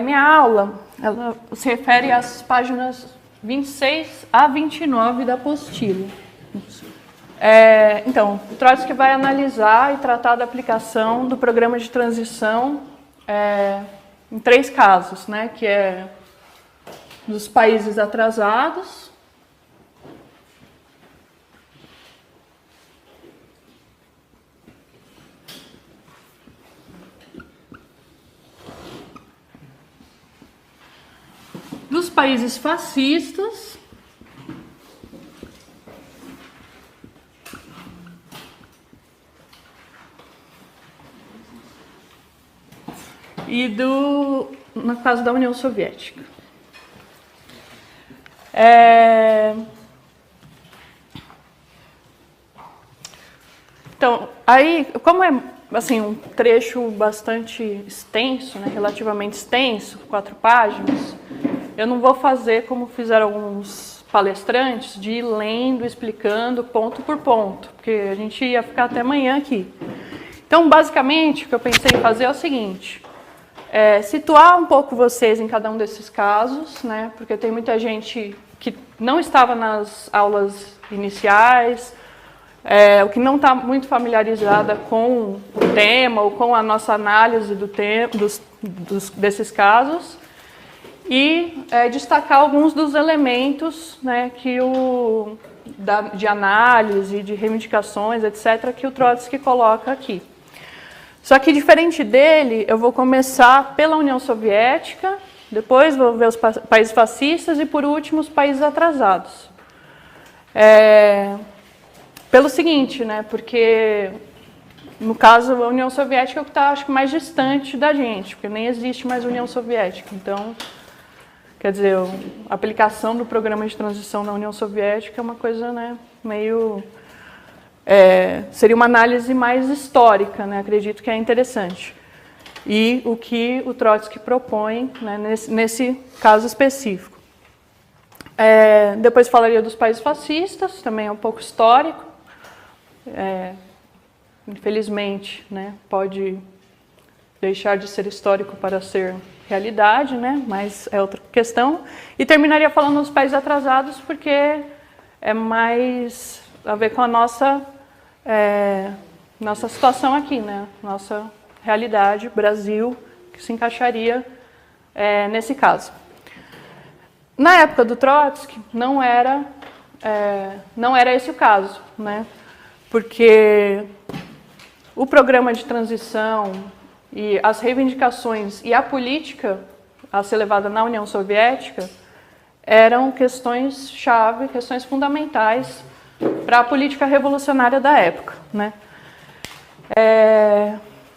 Minha aula, ela se refere às páginas 26 a 29 da apostila. Então, o Trotsky vai analisar e tratar da aplicação do programa de transição em 3 casos, né, que é dos países atrasados, dos países fascistas e no caso da União Soviética. Então, aí, como é assim, um trecho bastante extenso, né, relativamente extenso, 4 páginas, eu não vou fazer como fizeram alguns palestrantes, de ir lendo, explicando ponto por ponto, porque a gente ia ficar até amanhã aqui. Então, basicamente, o que eu pensei em fazer é o seguinte: situar um pouco vocês em cada um desses casos, né, porque tem muita gente que não estava nas aulas iniciais, ou que não está muito familiarizada com o tema ou com a nossa análise do tema, desses casos, e destacar alguns dos elementos, né, de análise, de reivindicações, etc., que o Trotsky coloca aqui. Só que, diferente dele, eu vou começar pela União Soviética, depois vou ver os países fascistas e, por último, os países atrasados. Pelo seguinte, né, porque, no caso, a União Soviética é o que está, acho que, mais distante da gente, porque nem existe mais União Soviética. Então, quer dizer, a aplicação do programa de transição na União Soviética é uma coisa, né, meio... seria uma análise mais histórica, né, acredito que é interessante. E o que o Trotsky propõe, né, nesse caso específico. Depois falaria dos países fascistas, também é um pouco histórico. Infelizmente, né, pode deixar de ser histórico para ser realidade, né, mas é outra questão. E terminaria falando dos países atrasados, porque é mais a ver com a nossa situação aqui, né, nossa realidade, Brasil, que se encaixaria nesse caso. Na época do Trotsky, não era esse o caso, né, porque o programa de transição e as reivindicações e a política a ser levada na União Soviética eram questões-chave, questões fundamentais para a política revolucionária da época, né.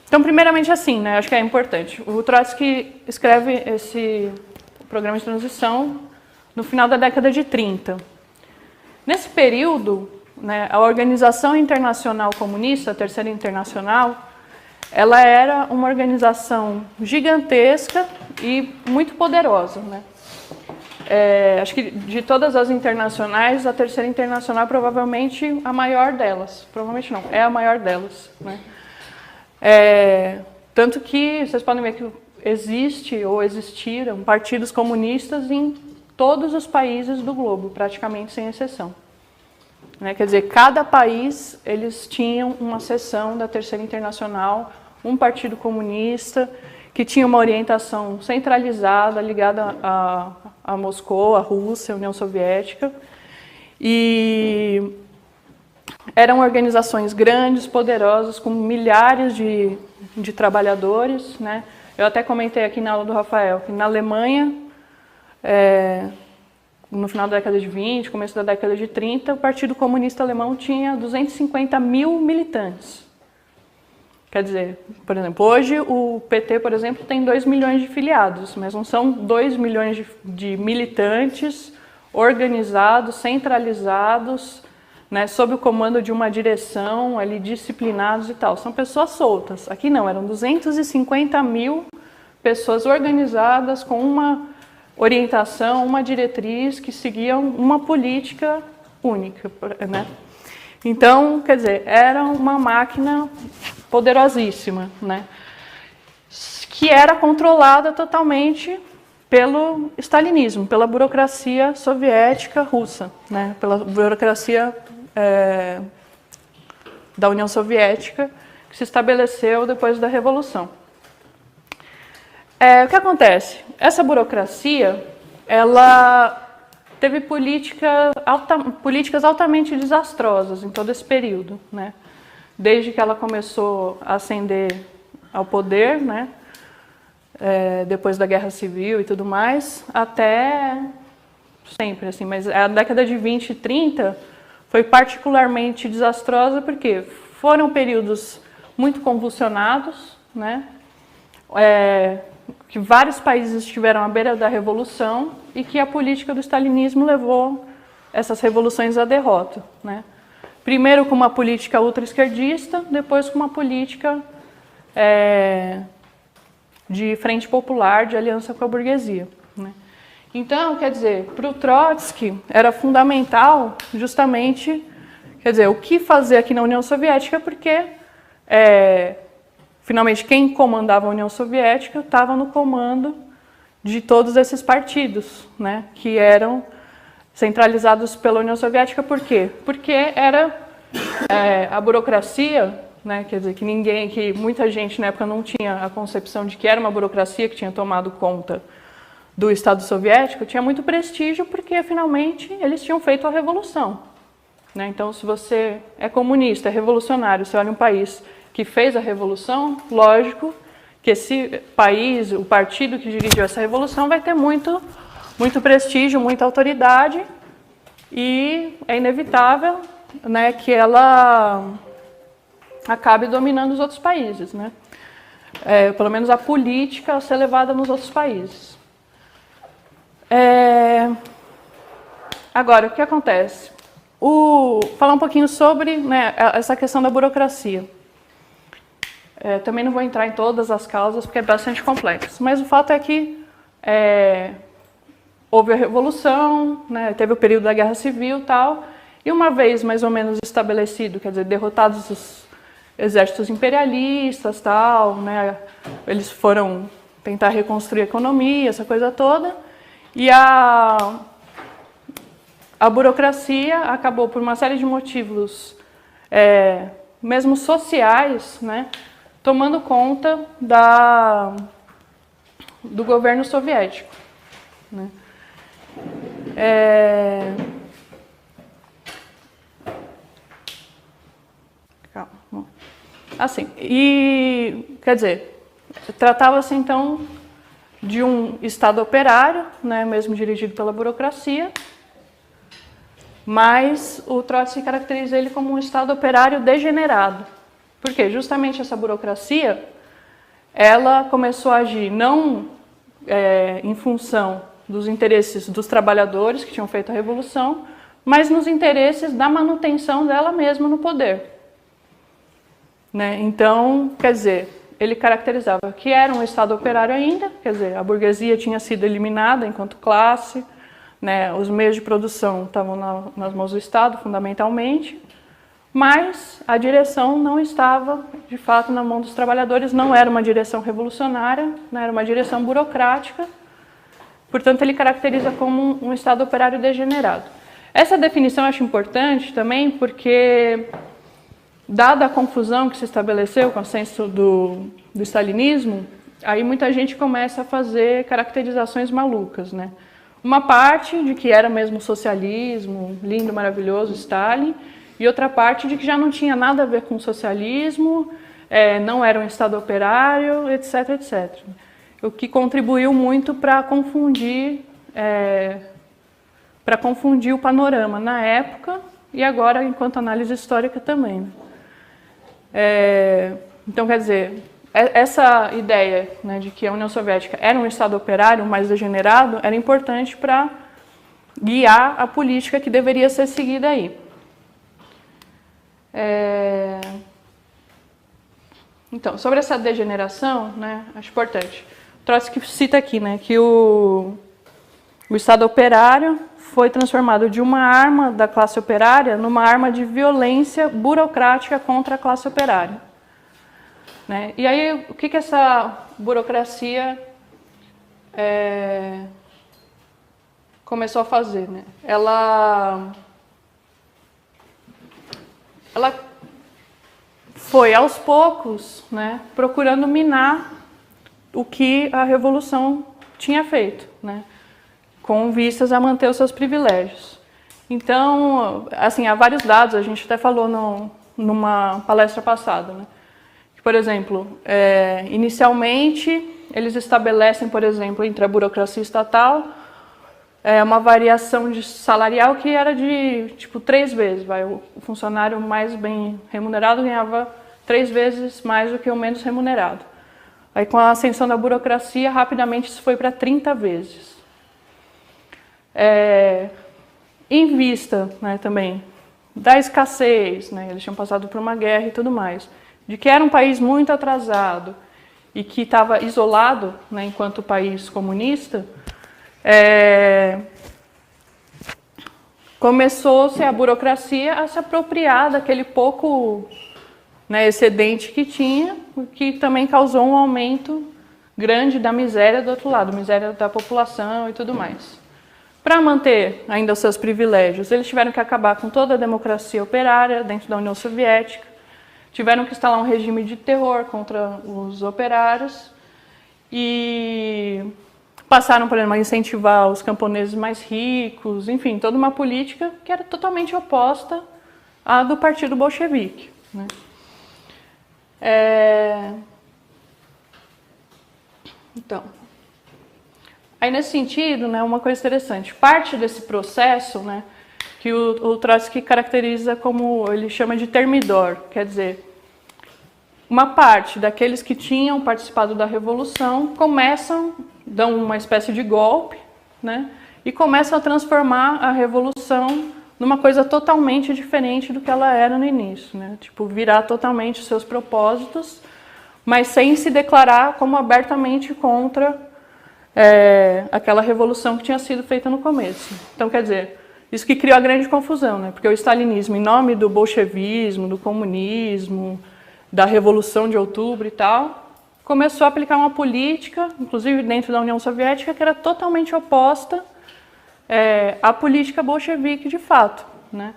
Então, primeiramente assim, né, acho que é importante. O Trotsky escreve esse programa de transição no final da década de 30. Nesse período, né, a Organização Internacional Comunista, a Terceira Internacional, ela era uma organização gigantesca e muito poderosa, né. Acho que de todas as internacionais, a Terceira Internacional é provavelmente a maior delas. Provavelmente não, é a maior delas, né. Tanto que vocês podem ver que existe ou existiram partidos comunistas em todos os países do globo, praticamente sem exceção. Quer dizer, cada país, eles tinham uma seção da Terceira Internacional, um partido comunista, que tinha uma orientação centralizada, ligada a Moscou, a Rússia, a União Soviética. E eram organizações grandes, poderosas, com milhares de trabalhadores, né? Eu até comentei aqui na aula do Rafael, que na Alemanha, no final da década de 20, começo da década de 30, o Partido Comunista Alemão tinha 250 mil militantes. Quer dizer, por exemplo, hoje o PT, por exemplo, tem 2 milhões de filiados, mas não são 2 milhões de militantes organizados, centralizados, né, sob o comando de uma direção, ali, disciplinados e tal. São pessoas soltas. Aqui não, eram 250 mil pessoas organizadas com uma orientação, uma diretriz que seguiam uma política única, né? Então, quer dizer, era uma máquina poderosíssima, né? que era controlada totalmente pelo stalinismo, pela burocracia soviética russa, né? Pela burocracia da União Soviética, que se estabeleceu depois da Revolução. O que acontece? Essa burocracia, ela teve políticas altamente desastrosas em todo esse período, né? Desde que ela começou a ascender ao poder, né? Depois da Guerra Civil e tudo mais, até sempre, assim, mas a década de 20 e 30 foi particularmente desastrosa porque foram períodos muito convulsionados, né? Que vários países estiveram à beira da revolução e que a política do stalinismo levou essas revoluções à derrota, né? Primeiro com uma política ultra-esquerdista, depois com uma política de frente popular, de aliança com a burguesia, né? Então, quer dizer, para o Trotsky era fundamental justamente, quer dizer, o que fazer aqui na União Soviética, porque finalmente quem comandava a União Soviética estava no comando de todos esses partidos, né, que eram centralizados pela União Soviética. Por quê? Porque era a burocracia, né, quer dizer, que muita gente na época não tinha a concepção de que era uma burocracia que tinha tomado conta do Estado Soviético, tinha muito prestígio porque finalmente eles tinham feito a revolução, né? Então, se você é comunista, é revolucionário, você olha um país que fez a revolução, lógico que esse país, o partido que dirigiu essa revolução, vai ter muito prestígio, muita autoridade, e é inevitável, né, que ela acabe dominando os outros países, né? Pelo menos a política a ser levada nos outros países. Agora, o que acontece? Falar um pouquinho sobre, né, essa questão da burocracia. Também não vou entrar em todas as causas, porque é bastante complexo. Mas o fato é que houve a Revolução, né, teve o período da Guerra Civil e tal, e uma vez mais ou menos estabelecido, quer dizer, derrotados os exércitos imperialistas, tal, né, eles foram tentar reconstruir a economia, essa coisa toda, e a burocracia acabou, por uma série de motivos, mesmo sociais, né, tomando conta do governo soviético, né. Calma. Assim, e quer dizer, tratava-se então de um Estado operário, né, mesmo dirigido pela burocracia, mas o Trotsky caracteriza ele como um Estado operário degenerado. Por quê? Justamente essa burocracia, ela começou a agir não em função dos interesses dos trabalhadores que tinham feito a revolução, mas nos interesses da manutenção dela mesma no poder, né? Então, quer dizer, ele caracterizava que era um Estado operário ainda, quer dizer, a burguesia tinha sido eliminada enquanto classe, né? Os meios de produção estavam nas mãos do Estado, fundamentalmente, mas a direção não estava, de fato, na mão dos trabalhadores, não era uma direção revolucionária, né? Era uma direção burocrática, portanto, ele caracteriza como um Estado operário degenerado. Essa definição eu acho importante também porque, dada a confusão que se estabeleceu com o consenso do stalinismo, aí muita gente começa a fazer caracterizações malucas, né? Uma parte de que era mesmo socialismo, lindo, maravilhoso, Stalin, e outra parte de que já não tinha nada a ver com socialismo, não era um Estado operário, etc, etc. O que contribuiu muito para confundir o panorama na época e agora enquanto análise histórica também. Então, quer dizer, essa ideia, né, de que a União Soviética era um Estado operário mais degenerado era importante para guiar a política que deveria ser seguida aí. Então, sobre essa degeneração, né, acho importante. Trotsky cita aqui, né, que o Estado operário foi transformado de uma arma da classe operária numa arma de violência burocrática contra a classe operária. né? E aí, o que essa burocracia começou a fazer, né? Ela foi, aos poucos, né, procurando minar o que a Revolução tinha feito, né, com vistas a manter os seus privilégios. Então, assim, há vários dados, a gente até falou numa palestra passada, né, que, por exemplo, inicialmente, eles estabelecem, por exemplo, entre a burocracia estatal, uma variação salarial que era de, tipo, 3 vezes. O funcionário mais bem remunerado ganhava 3 vezes mais do que o menos remunerado. Aí, com a ascensão da burocracia, rapidamente isso foi para 30 vezes. Em vista, né, também da escassez, né, eles tinham passado por uma guerra e tudo mais, de que era um país muito atrasado e que estava isolado, né, enquanto país comunista, começou-se a burocracia a se apropriar daquele pouco, né, excedente que tinha, o que também causou um aumento grande da miséria do outro lado, miséria da população e tudo mais. Para manter ainda os seus privilégios, eles tiveram que acabar com toda a democracia operária dentro da União Soviética, tiveram que instalar um regime de terror contra os operários e passaram, por exemplo, a incentivar os camponeses mais ricos, enfim, toda uma política que era totalmente oposta à do Partido Bolchevique, né? Então, aí nesse sentido, né, uma coisa interessante, parte desse processo, né, que o Trotsky caracteriza como, ele chama de termidor, quer dizer, uma parte daqueles que tinham participado da Revolução dão uma espécie de golpe, né, e começam a transformar a Revolução numa coisa totalmente diferente do que ela era no início, né, tipo, virar totalmente os seus propósitos, mas sem se declarar como abertamente contra aquela revolução que tinha sido feita no começo. Então, quer dizer, isso que criou a grande confusão, né, porque o stalinismo, em nome do bolchevismo, do comunismo, da Revolução de Outubro e tal, começou a aplicar uma política, inclusive dentro da União Soviética, que era totalmente oposta à política bolchevique de fato, né?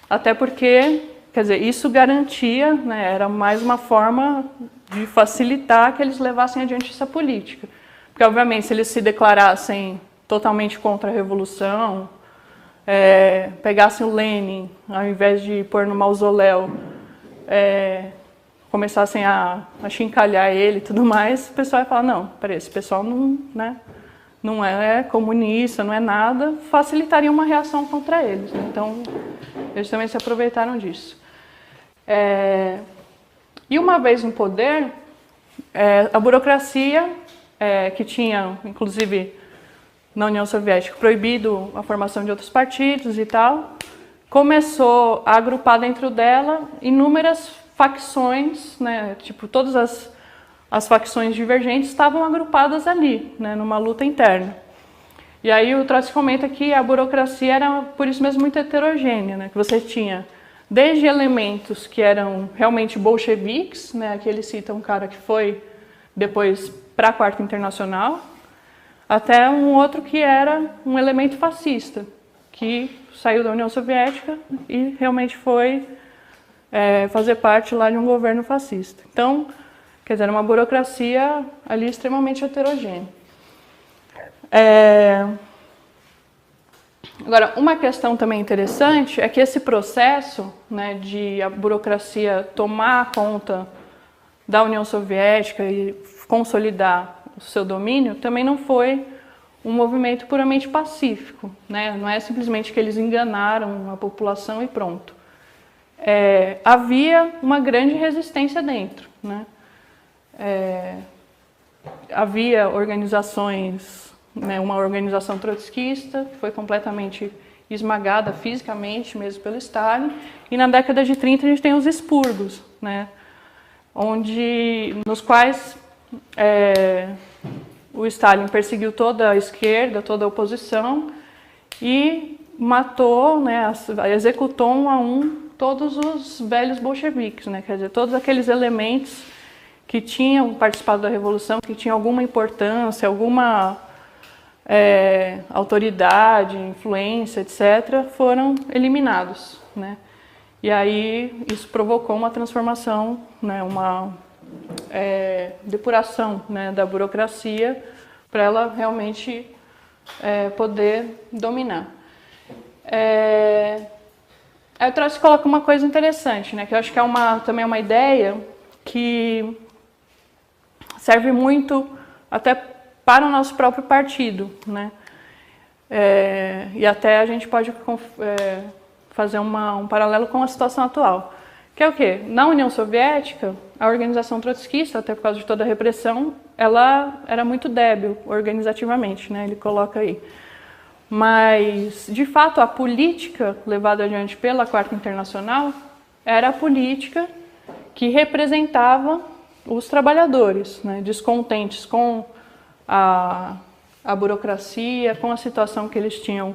Até porque, quer dizer, isso garantia, né, era mais uma forma de facilitar que eles levassem adiante essa política. Porque, obviamente, se eles se declarassem totalmente contra a Revolução, pegassem o Lenin, ao invés de pôr no mausoléu, começassem a chincalhar ele e tudo mais, o pessoal ia falar, não, peraí, esse pessoal não, né, não é comunista, não é nada, facilitaria uma reação contra eles, né? Então, eles também se aproveitaram disso. E uma vez no poder, a burocracia, que tinha, inclusive, na União Soviética, proibido a formação de outros partidos e tal, começou a agrupar dentro dela inúmeras facções, né, tipo, todas as facções divergentes estavam agrupadas ali, né, numa luta interna. E aí o Trotsky comenta que a burocracia era, por isso mesmo, muito heterogênea, né, que você tinha desde elementos que eram realmente bolcheviques, né, aqui ele cita um cara que foi depois para a Quarta Internacional, até um outro que era um elemento fascista, que saiu da União Soviética e realmente foi fazer parte lá de um governo fascista. Então, quer dizer, uma burocracia ali extremamente heterogênea. Agora, uma questão também interessante é que esse processo, né, de a burocracia tomar conta da União Soviética e consolidar o seu domínio também não foi um movimento puramente pacífico, né? Não é simplesmente que eles enganaram a população e pronto. Havia uma grande resistência dentro, né? Havia organizações, né, uma organização trotskista que foi completamente esmagada fisicamente mesmo pelo Stalin, e na década de 30 a gente tem os expurgos, né, nos quais o Stalin perseguiu toda a esquerda, toda a oposição e matou, né, executou um a um todos os velhos bolcheviques, né, quer dizer, todos aqueles elementos que tinham participado da Revolução, que tinham alguma importância, alguma autoridade, influência, etc., foram eliminados, né? E aí isso provocou uma transformação, né, uma depuração, né, da burocracia para ela realmente poder dominar. Eu trouxe e coloco uma coisa interessante, né, que eu acho que também é uma ideia que serve muito até para o nosso próprio partido, né? E até a gente pode fazer um paralelo com a situação atual. Que é o quê? Na União Soviética, a organização trotskista, até por causa de toda a repressão, ela era muito débil organizativamente, né? Ele coloca aí. Mas, de fato, a política levada adiante pela Quarta Internacional era a política que representava os trabalhadores, né? Descontentes com a burocracia, com a situação que eles tinham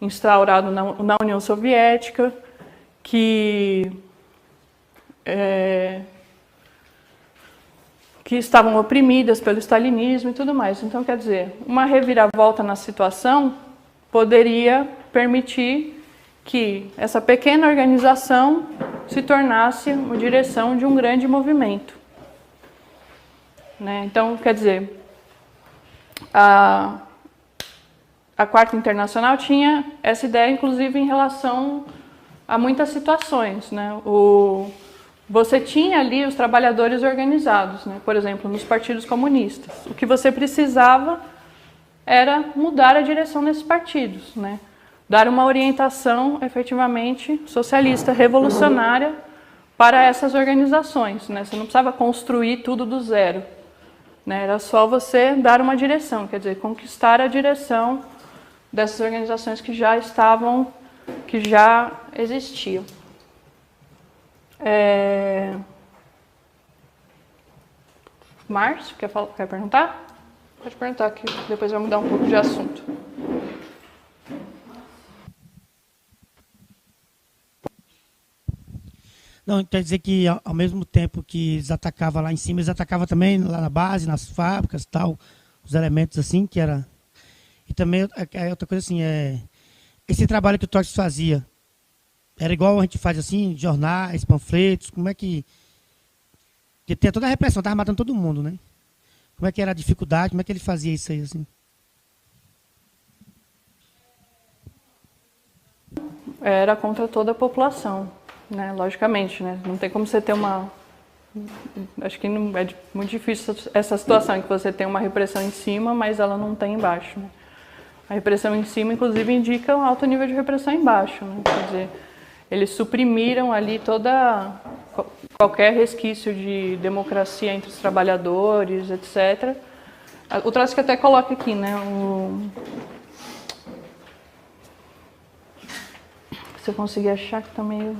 instaurado na União Soviética, que estavam oprimidas pelo stalinismo e tudo mais. Então, quer dizer, uma reviravolta na situação poderia permitir que essa pequena organização se tornasse uma direção de um grande movimento, né? Então, quer dizer, a Quarta Internacional tinha essa ideia, inclusive, em relação a muitas situações, né? Você tinha ali os trabalhadores organizados, né? Por exemplo, nos partidos comunistas. O que você precisava era mudar a direção desses partidos, né? Dar uma orientação efetivamente socialista, revolucionária para essas organizações, né? Você não precisava construir tudo do zero, né? Era só você dar uma direção, quer dizer, conquistar a direção dessas organizações que já existiam. Márcio, quer perguntar? Pode perguntar, que depois vai mudar um pouco de assunto. Não, quer dizer que ao mesmo tempo que eles atacavam lá em cima, eles atacavam também lá na base, nas fábricas, tal, os elementos assim, que era... E também, outra coisa assim, esse trabalho que o Trotsky fazia, era igual a gente faz assim, jornais, panfletos, como é que... Porque tinha toda a repressão, estava matando todo mundo, né? Como é que era a dificuldade, como é que ele fazia isso aí, assim? Era contra toda a população, né? Logicamente, né? Não tem como você ter acho que não, é muito difícil essa situação em que você tem uma repressão em cima, mas ela não tem embaixo, né? A repressão em cima, inclusive, indica um alto nível de repressão embaixo, né? Quer dizer, eles suprimiram ali qualquer resquício de democracia entre os trabalhadores, etc. O Trotsky até coloca aqui, né? Se eu conseguir achar que está meio...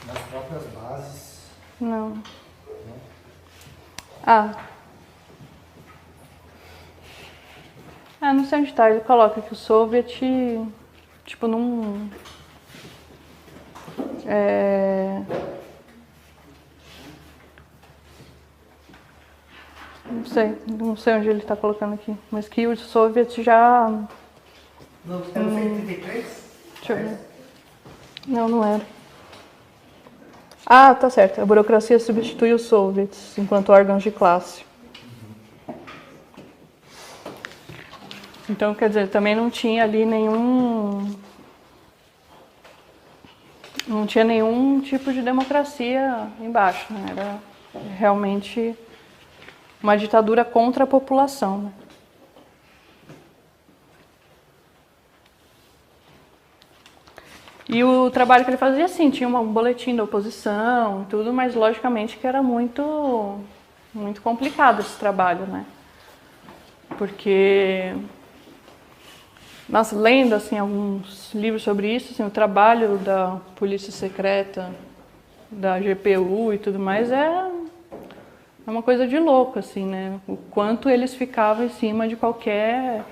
Nas próprias bases. Não. Não sei onde está. Ele coloca que o Soviet, tipo, não sei onde ele está colocando aqui, mas que o Soviet já... Não, era 133? Deixa eu ver. Não era. Tá certo. A burocracia substitui os soviets enquanto órgãos de classe. Então, quer dizer, também não tinha ali nenhum tipo de democracia embaixo, né? Era realmente uma ditadura contra a população, né? E o trabalho que ele fazia, assim, tinha um boletim da oposição e tudo, mas logicamente que era muito, muito complicado esse trabalho, né? Porque, nossa, lendo, assim, alguns livros sobre isso, assim, o trabalho da polícia secreta, da GPU e tudo mais, é uma coisa de louco, assim, né? O quanto eles ficavam em cima de qualquer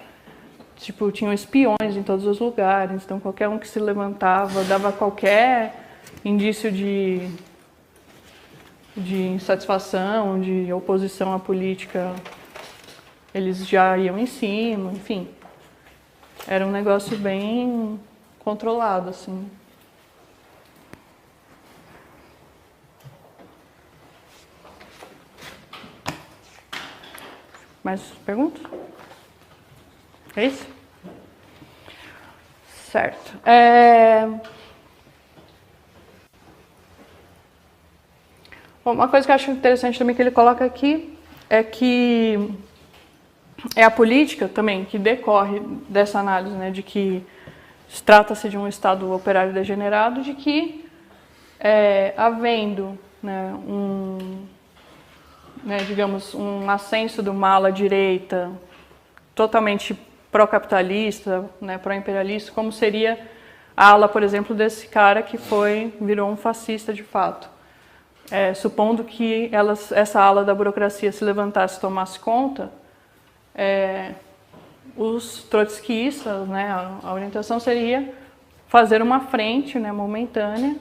Tipo, tinham espiões em todos os lugares, então qualquer um que se levantava, dava qualquer indício de insatisfação, de oposição à política, eles já iam em cima, enfim. Era um negócio bem controlado, assim. Mais perguntas? É isso? Certo. Bom, uma coisa que eu acho interessante também que ele coloca aqui é que é a política também que decorre dessa análise, né, de que trata-se de um Estado operário degenerado, de que havendo, né, digamos, um ascenso de uma ala direita totalmente pró-capitalista, né, pró-imperialista, como seria a ala, por exemplo, desse cara que virou um fascista de fato. Supondo que essa ala da burocracia se levantasse e tomasse conta, os trotskistas, né, a orientação seria fazer uma frente, né, momentânea,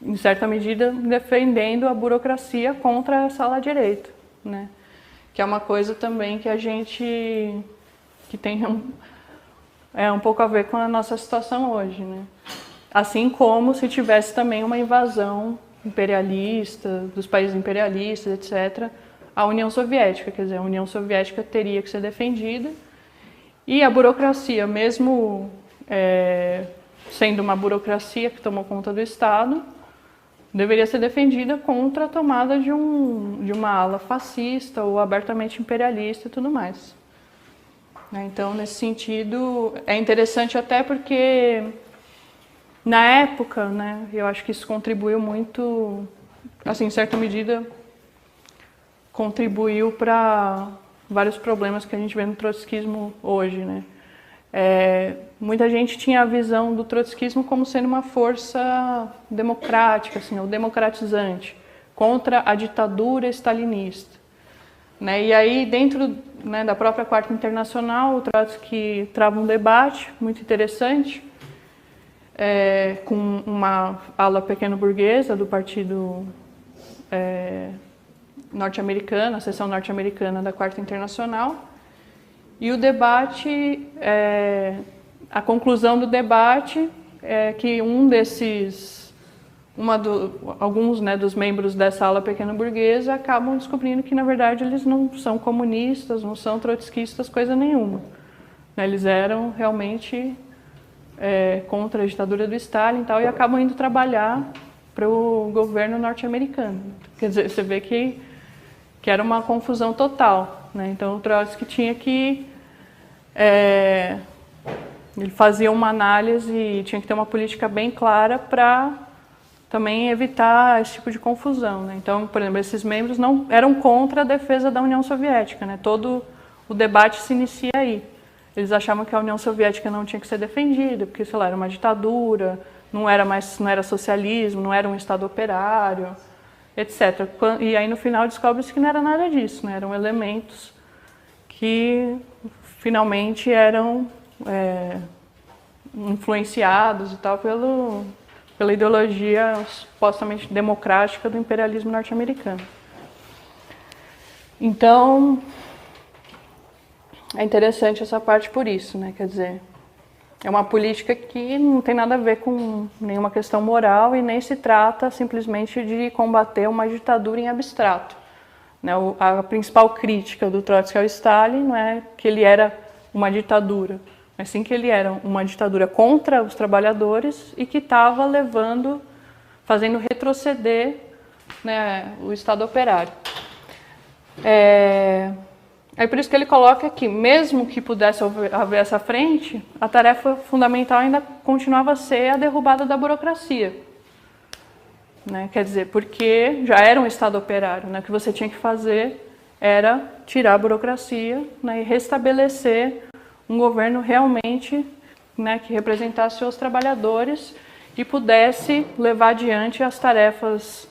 em certa medida defendendo a burocracia contra essa ala direita, né, que é uma coisa também que a gente que tem um pouco a ver com a nossa situação hoje, né? Assim como se tivesse também uma invasão imperialista, dos países imperialistas, etc., à União Soviética. Quer dizer, a União Soviética teria que ser defendida e a burocracia, mesmo sendo uma burocracia que tomou conta do Estado, deveria ser defendida contra a tomada de uma ala fascista ou abertamente imperialista e tudo mais. Então, nesse sentido, é interessante até porque na época, né, eu acho que isso contribuiu muito, assim, em certa medida, contribuiu para vários problemas que a gente vê no trotskismo hoje, né? Muita gente tinha a visão do trotskismo como sendo uma força democrática, assim, ou democratizante, contra a ditadura stalinista, né? E aí, dentro, né, da própria Quarta Internacional, o Trotsky trava um debate muito interessante, com uma ala pequeno-burguesa do Partido norte-americano, a seção norte-americana da Quarta Internacional, e o debate, a conclusão do debate é que alguns, né, dos membros dessa ala pequeno-burguesa acabam descobrindo que, na verdade, eles não são comunistas, não são trotskistas, coisa nenhuma. Eles eram realmente contra a ditadura do Stalin e tal, e acabam indo trabalhar para o governo norte-americano. Quer dizer, você vê que era uma confusão total, né? Então, o Trotsky tinha que... ele fazia uma análise e tinha que ter uma política bem clara para também evitar esse tipo de confusão, né? Então, por exemplo, esses membros não eram contra a defesa da União Soviética, né? Todo o debate se inicia aí. Eles achavam que a União Soviética não tinha que ser defendida, porque, sei lá, era uma ditadura, não era socialismo, não era um Estado operário, etc. E aí, no final, descobre-se que não era nada disso, né? Eram elementos que, finalmente, eram influenciados e tal pela ideologia supostamente democrática do imperialismo norte-americano. Então, é interessante essa parte por isso, né? Quer dizer, é uma política que não tem nada a ver com nenhuma questão moral e nem se trata simplesmente de combater uma ditadura em abstrato, né? A principal crítica do Trotsky ao Stalin não é que ele era uma ditadura, mas sim que ele era uma ditadura contra os trabalhadores e que estava fazendo retroceder, né, o Estado operário. É por isso que ele coloca que, mesmo que pudesse haver essa frente, a tarefa fundamental ainda continuava a ser a derrubada da burocracia, né? Quer dizer, porque já era um Estado operário, né? O que você tinha que fazer era tirar a burocracia, né, e restabelecer um governo realmente, né, que representasse os trabalhadores e pudesse levar adiante as tarefas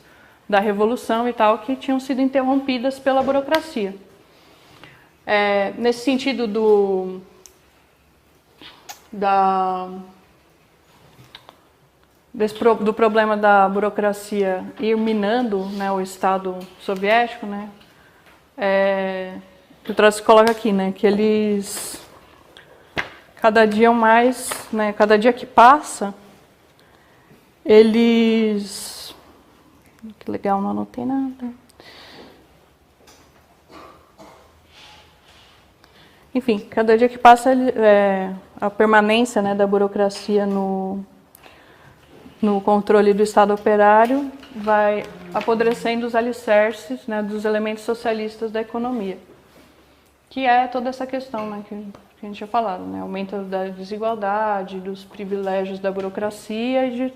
da revolução e tal que tinham sido interrompidas pela burocracia. Nesse sentido do problema da burocracia ir minando, né, o Estado soviético, né, o Trotsky coloca aqui, né, que eles cada dia mais, né, cada dia que passa, eles... Que legal, não anotei nada. Enfim, cada dia que passa, a permanência, né, da burocracia no controle do Estado operário vai apodrecendo os alicerces, né, dos elementos socialistas da economia, que é toda essa questão, né, que a gente tinha falado, né, aumento da desigualdade, dos privilégios da burocracia e de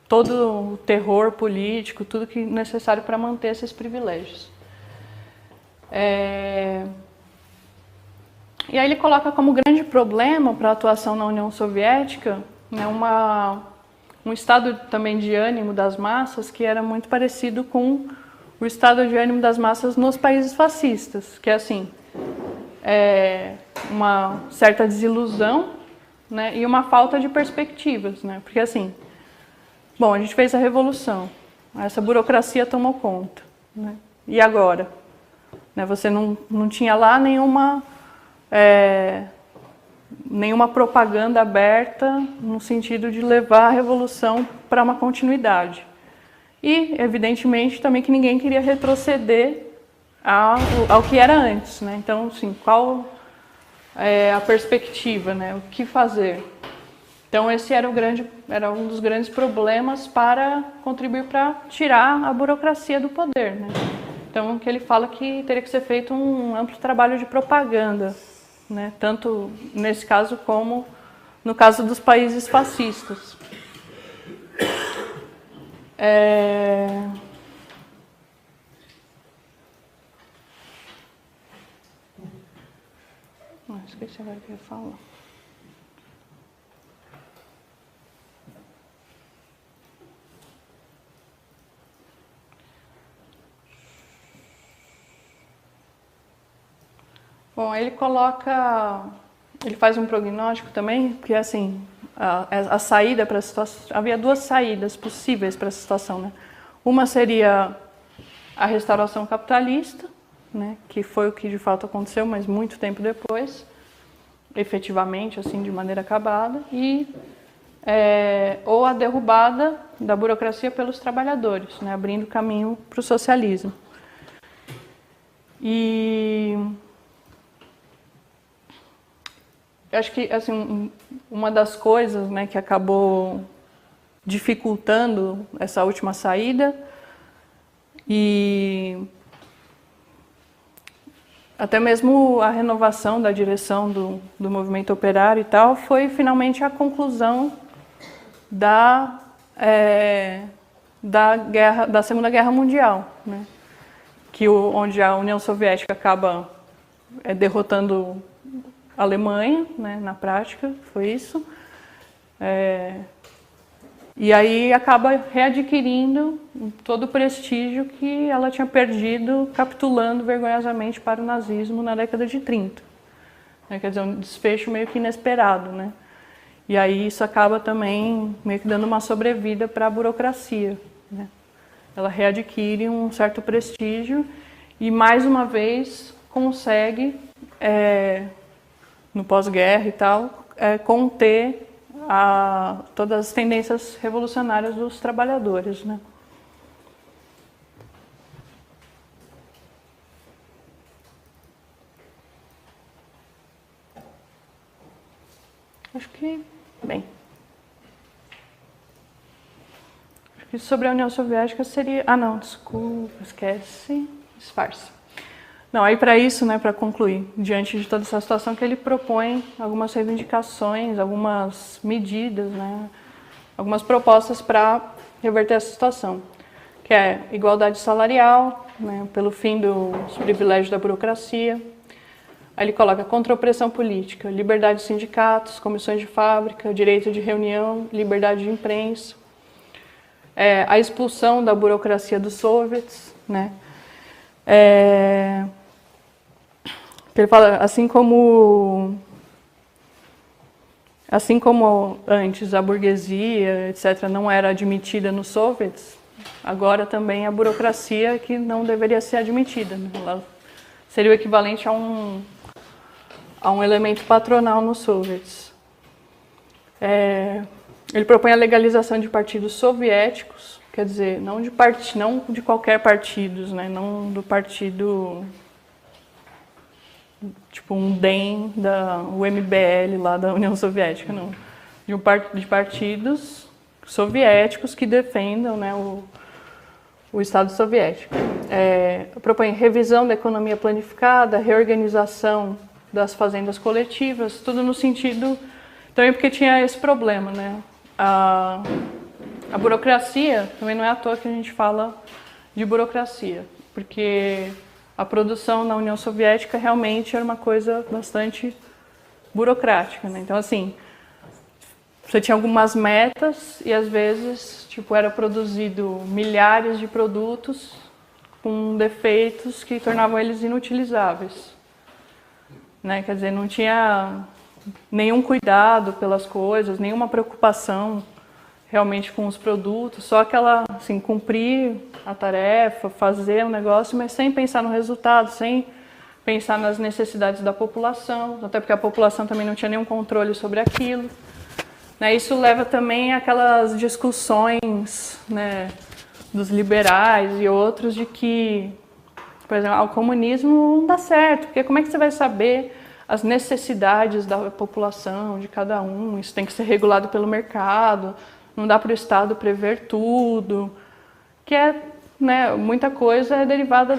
todo o terror político, tudo que é necessário para manter esses privilégios. E aí ele coloca como grande problema para a atuação na União Soviética, né, um estado também de ânimo das massas que era muito parecido com o estado de ânimo das massas nos países fascistas, que é assim, uma certa desilusão, né, e uma falta de perspectivas, né, porque assim, bom, a gente fez a revolução, essa burocracia tomou conta, né, e agora? Né, você não tinha lá nenhuma propaganda aberta no sentido de levar a revolução para uma continuidade. E, evidentemente, também que ninguém queria retroceder ao que era antes, né? Então, assim, qual é a perspectiva, né? O que fazer? Então, esse era um dos grandes problemas para contribuir para tirar a burocracia do poder, né? Então, que ele fala que teria que ser feito um amplo trabalho de propaganda, né? Tanto nesse caso como no caso dos países fascistas. Esqueci agora o que eu ia falar. Bom, ele faz um prognóstico também, porque assim, a saída para a situação, havia duas saídas possíveis para essa situação, né? Uma seria a restauração capitalista, né, que foi o que de fato aconteceu, mas muito tempo depois, efetivamente, assim, de maneira acabada, ou a derrubada da burocracia pelos trabalhadores, né, abrindo caminho para o socialismo. E eu acho que assim, uma das coisas, né, que acabou dificultando essa última saída e até mesmo a renovação da direção do movimento operário e tal, foi finalmente a conclusão da Segunda Guerra Mundial, né, onde a União Soviética acaba derrotando a Alemanha, né, na prática, foi isso. E aí acaba readquirindo todo o prestígio que ela tinha perdido, capitulando vergonhosamente para o nazismo na década de 30. Quer dizer, um desfecho meio que inesperado, né? E aí isso acaba também meio que dando uma sobrevida para a burocracia, né? Ela readquire um certo prestígio e, mais uma vez, consegue... no pós-guerra e tal, conter todas as tendências revolucionárias dos trabalhadores, né? Acho que, bem, acho que sobre a União Soviética seria... Ah, não, desculpa, esquece, disfarce. Não, aí para isso, né, para concluir, diante de toda essa situação, que ele propõe algumas reivindicações, algumas medidas, né, algumas propostas para reverter essa situação, que é igualdade salarial, né, pelo fim dos privilégios da burocracia. Aí ele coloca contra a opressão política, liberdade de sindicatos, comissões de fábrica, direito de reunião, liberdade de imprensa, a expulsão da burocracia dos soviets, né, Ele fala, assim como antes a burguesia, etc., não era admitida nos soviets, agora também a burocracia que não deveria ser admitida, né? Ela seria o equivalente a um elemento patronal nos soviets. Ele propõe a legalização de partidos soviéticos, quer dizer, não de qualquer partido, né? Não do partido, tipo um DEM, o MBL lá da União Soviética, não. De partidos soviéticos que defendam, né, o Estado soviético. Propõe revisão da economia planificada, reorganização das fazendas coletivas, tudo no sentido... Também porque tinha esse problema, né? A burocracia, também não é à toa que a gente fala de burocracia, porque a produção na União Soviética realmente era uma coisa bastante burocrática, né? Então, assim, você tinha algumas metas e, às vezes, tipo, era produzido milhares de produtos com defeitos que tornavam eles inutilizáveis, né? Quer dizer, não tinha nenhum cuidado pelas coisas, nenhuma preocupação realmente com os produtos, só aquela, assim, cumprir a tarefa, fazer um negócio, mas sem pensar no resultado, sem pensar nas necessidades da população, até porque a população também não tinha nenhum controle sobre aquilo. Né? Isso leva também àquelas discussões, né, dos liberais e outros de que, por exemplo, o comunismo não dá certo, porque como é que você vai saber as necessidades da população, de cada um? Isso tem que ser regulado pelo mercado, não dá para o Estado prever tudo, que né, muita coisa é derivada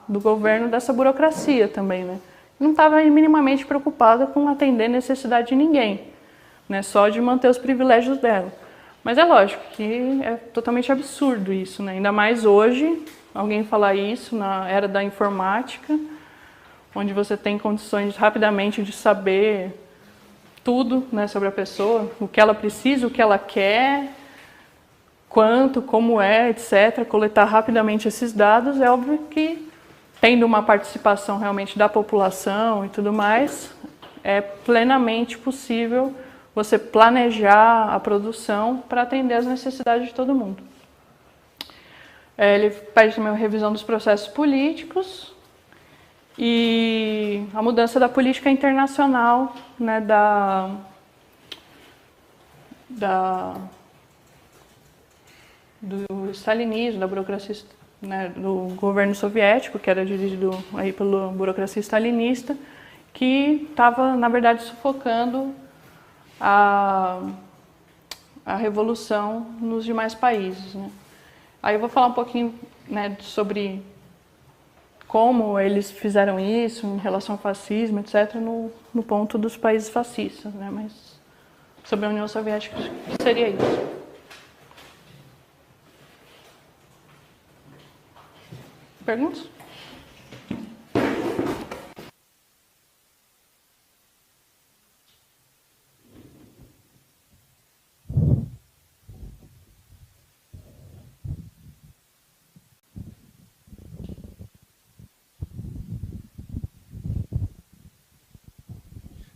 do governo, dessa burocracia também, né? Não estava minimamente preocupada com atender necessidade de ninguém, né? Só de manter os privilégios dela. Mas é lógico que é totalmente absurdo isso, né? Ainda mais hoje, alguém falar isso na era da informática, onde você tem condições rapidamente de saber tudo, né, sobre a pessoa, o que ela precisa, o que ela quer, quanto, como é, etc. Coletar rapidamente esses dados, é óbvio que, tendo uma participação realmente da população e tudo mais, é plenamente possível você planejar a produção para atender às necessidades de todo mundo. Ele pede também uma revisão dos processos políticos e a mudança da política internacional, né, do stalinismo, da burocracia, né, do governo soviético, que era dirigido aí pela burocracia stalinista, que estava, na verdade, sufocando a revolução nos demais países, né? Aí eu vou falar um pouquinho, né, sobre como eles fizeram isso em relação ao fascismo, etc., no ponto dos países fascistas, né? Mas sobre a União Soviética seria isso. Perguntas?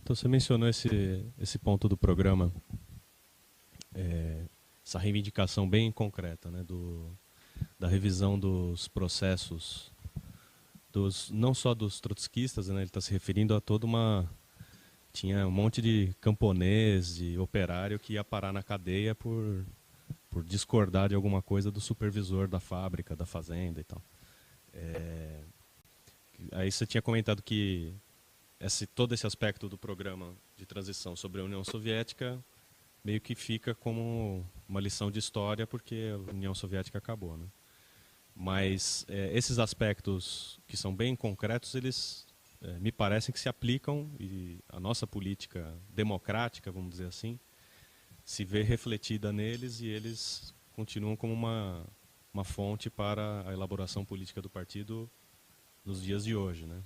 Então, você mencionou esse ponto do programa, essa reivindicação bem concreta, né, da revisão dos processos, não só dos trotskistas, né, ele está se referindo a toda uma... Tinha um monte de camponês, de operário que ia parar na cadeia por discordar de alguma coisa do supervisor da fábrica, da fazenda e tal. Aí você tinha comentado que todo esse aspecto do programa de transição sobre a União Soviética meio que fica como uma lição de história porque a União Soviética acabou, né? Mas esses aspectos que são bem concretos, eles me parecem que se aplicam e a nossa política democrática, vamos dizer assim, se vê refletida neles e eles continuam como uma fonte para a elaboração política do partido nos dias de hoje, né?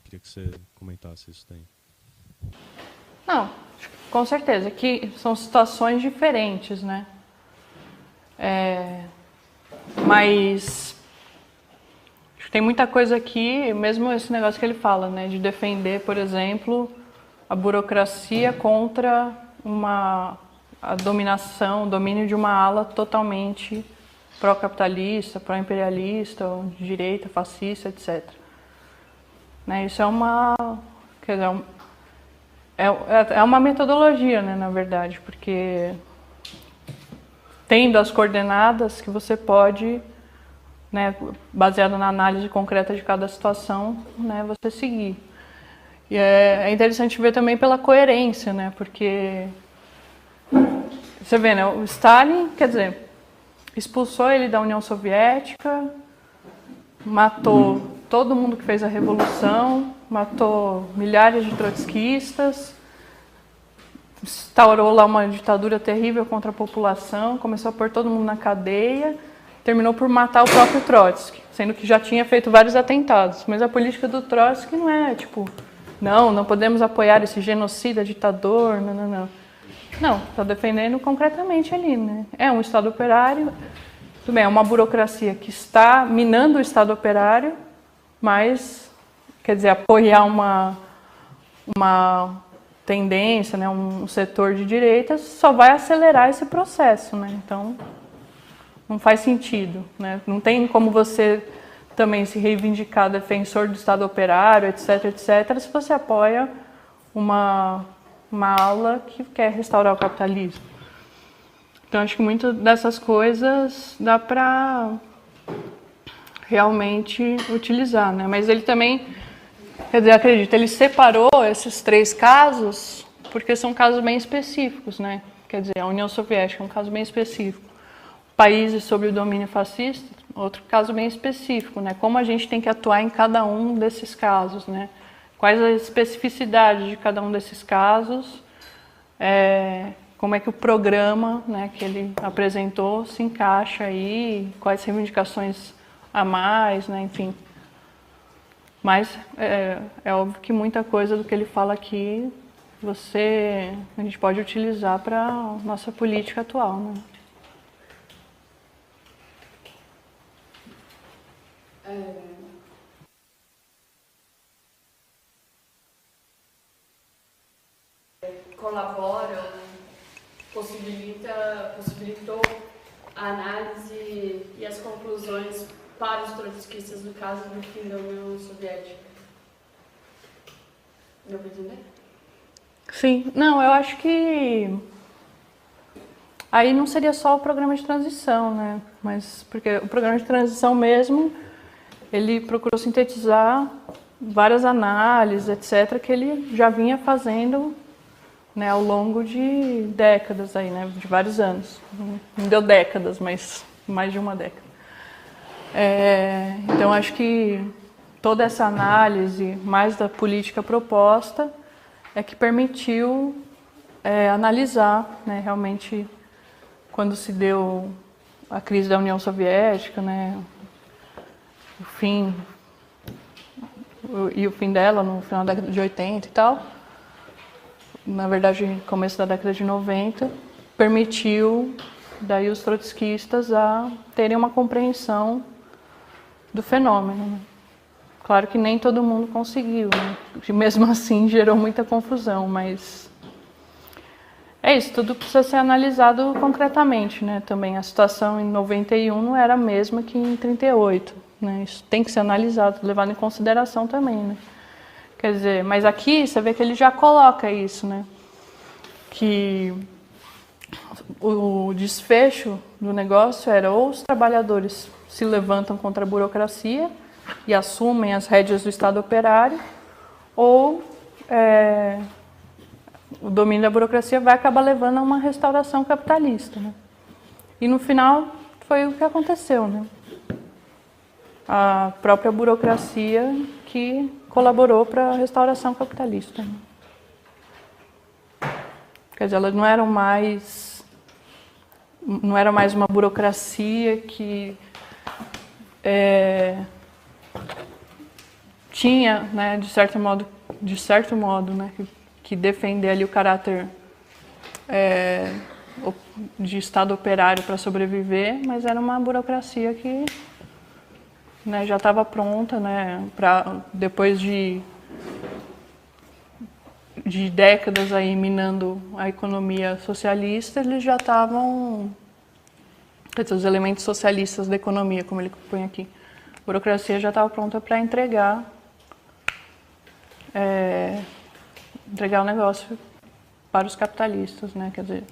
Queria que você comentasse isso daí. Não, com certeza, que são situações diferentes, né? Mas tem muita coisa aqui, mesmo esse negócio que ele fala, né, de defender, por exemplo, a burocracia contra a dominação, o domínio de uma ala totalmente pró-capitalista, pró-imperialista, de direita, fascista, etc. Né, isso é quer dizer, é uma metodologia, né, na verdade, porque tendo as coordenadas que você pode, né, baseado na análise concreta de cada situação, né, você seguir. E é interessante ver também pela coerência, né, porque você vê, né, o Stalin, quer dizer, expulsou ele da União Soviética, matou todo mundo que fez a revolução, matou milhares de trotskistas, instaurou lá uma ditadura terrível contra a população, começou a pôr todo mundo na cadeia, terminou por matar o próprio Trotsky, sendo que já tinha feito vários atentados. Mas a política do Trotsky não é tipo, não podemos apoiar esse genocida, ditador, não. Não, está defendendo concretamente ali, né? É um Estado operário, tudo bem, é uma burocracia que está minando o Estado operário, mas, quer dizer, apoiar uma tendência, né, um setor de direita, só vai acelerar esse processo, né? Então, não faz sentido, né? Não tem como você também se reivindicar defensor do Estado operário, etc., se você apoia uma ala que quer restaurar o capitalismo. Então, acho que muitas dessas coisas dá para realmente utilizar, né? Mas ele também, quer dizer, acredito, ele separou esses 3 casos porque são casos bem específicos, né? Quer dizer, a União Soviética é um caso bem específico. Países sob o domínio fascista, outro caso bem específico, né? Como a gente tem que atuar em cada um desses casos, né? Quais as especificidades de cada um desses casos, como é que o programa, né, que ele apresentou se encaixa aí, quais reivindicações a mais, né, enfim. Mas é óbvio que muita coisa do que ele fala aqui a gente pode utilizar para a nossa política atual, né? Colabora, possibilitou a análise e as conclusões para os trotskistas do caso do fim da União Soviética. Deu para entender? Sim, não, eu acho que aí não seria só o programa de transição, né? Mas porque o programa de transição mesmo, ele procurou sintetizar várias análises, etc., que ele já vinha fazendo, né, ao longo de décadas aí, né, de vários anos. Não deu décadas, mas mais de uma década. Então, acho que toda essa análise, mais da política proposta, é que permitiu analisar, né, realmente, quando se deu a crise da União Soviética, né, o fim dela no final da década de 80 e tal, na verdade, começo da década de 90, permitiu daí os trotskistas a terem uma compreensão do fenômeno, né? Claro que nem todo mundo conseguiu, né? E mesmo assim gerou muita confusão, mas é isso, tudo precisa ser analisado concretamente, né? Também a situação em 91 não era a mesma que em 38, né? Isso tem que ser analisado, levado em consideração também, né? Quer dizer, mas aqui você vê que ele já coloca isso, né? Que o desfecho do negócio era ou os trabalhadores se levantam contra a burocracia e assumem as rédeas do Estado operário, ou o domínio da burocracia vai acabar levando a uma restauração capitalista, né? E no final foi o que aconteceu, né? A própria burocracia que colaborou para a restauração capitalista, né? Quer dizer, elas não era mais uma burocracia que tinha, né, de certo modo, né, que defender ali o caráter de Estado operário para sobreviver, mas era uma burocracia que né, já estava pronta, né, depois de décadas aí minando a economia socialista, eles já estavam, quer dizer, os elementos socialistas da economia, como ele põe aqui, a burocracia já estava pronta para entregar o negócio para os capitalistas, né, quer dizer.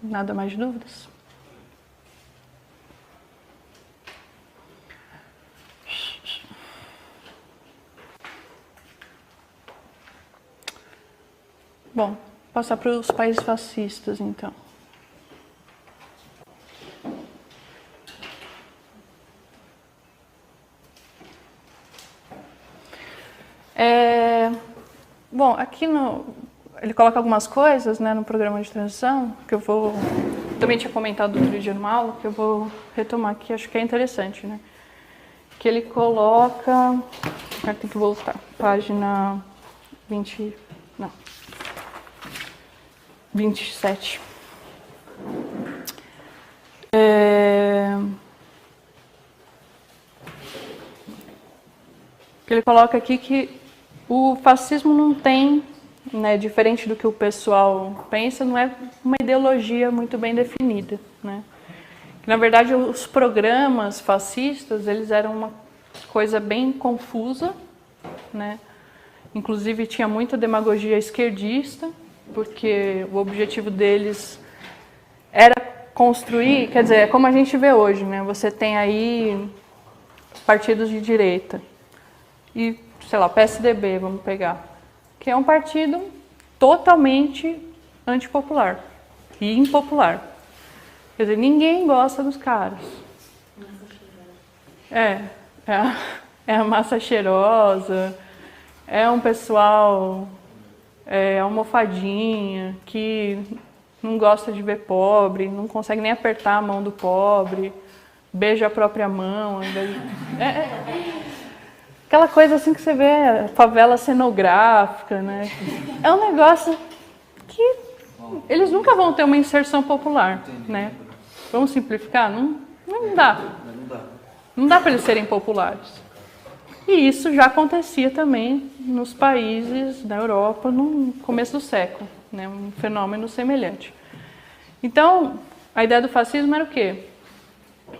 Nada mais de dúvidas? Bom, passar para os países fascistas, então. Bom, aqui ele coloca algumas coisas, né, no programa de transição, que eu vou... Também tinha comentado outro dia numa aula, que eu vou retomar aqui, acho que é interessante, né? Que ele coloca... Tem que voltar. Página 20... Não. 27. Ele coloca aqui que o fascismo não tem, né, diferente do que o pessoal pensa, não é uma ideologia muito bem definida, né? Na verdade, os programas fascistas, eles eram uma coisa bem confusa, né? Inclusive tinha muita demagogia esquerdista, porque o objetivo deles era construir, quer dizer, é como a gente vê hoje, né? Você tem aí partidos de direita e, sei lá, PSDB, vamos pegar, que é um partido totalmente antipopular e impopular. Quer dizer, ninguém gosta dos caras. É a massa cheirosa, é um pessoal almofadinha, que não gosta de ver pobre, não consegue nem apertar a mão do pobre, beija a própria mão. Aquela coisa assim que você vê, favela cenográfica, né? É um negócio que eles nunca vão ter uma inserção popular, né? Vamos simplificar? Não dá. Não dá para eles serem populares. E isso já acontecia também nos países da Europa no começo do século, né? Um fenômeno semelhante. Então, a ideia do fascismo era o quê?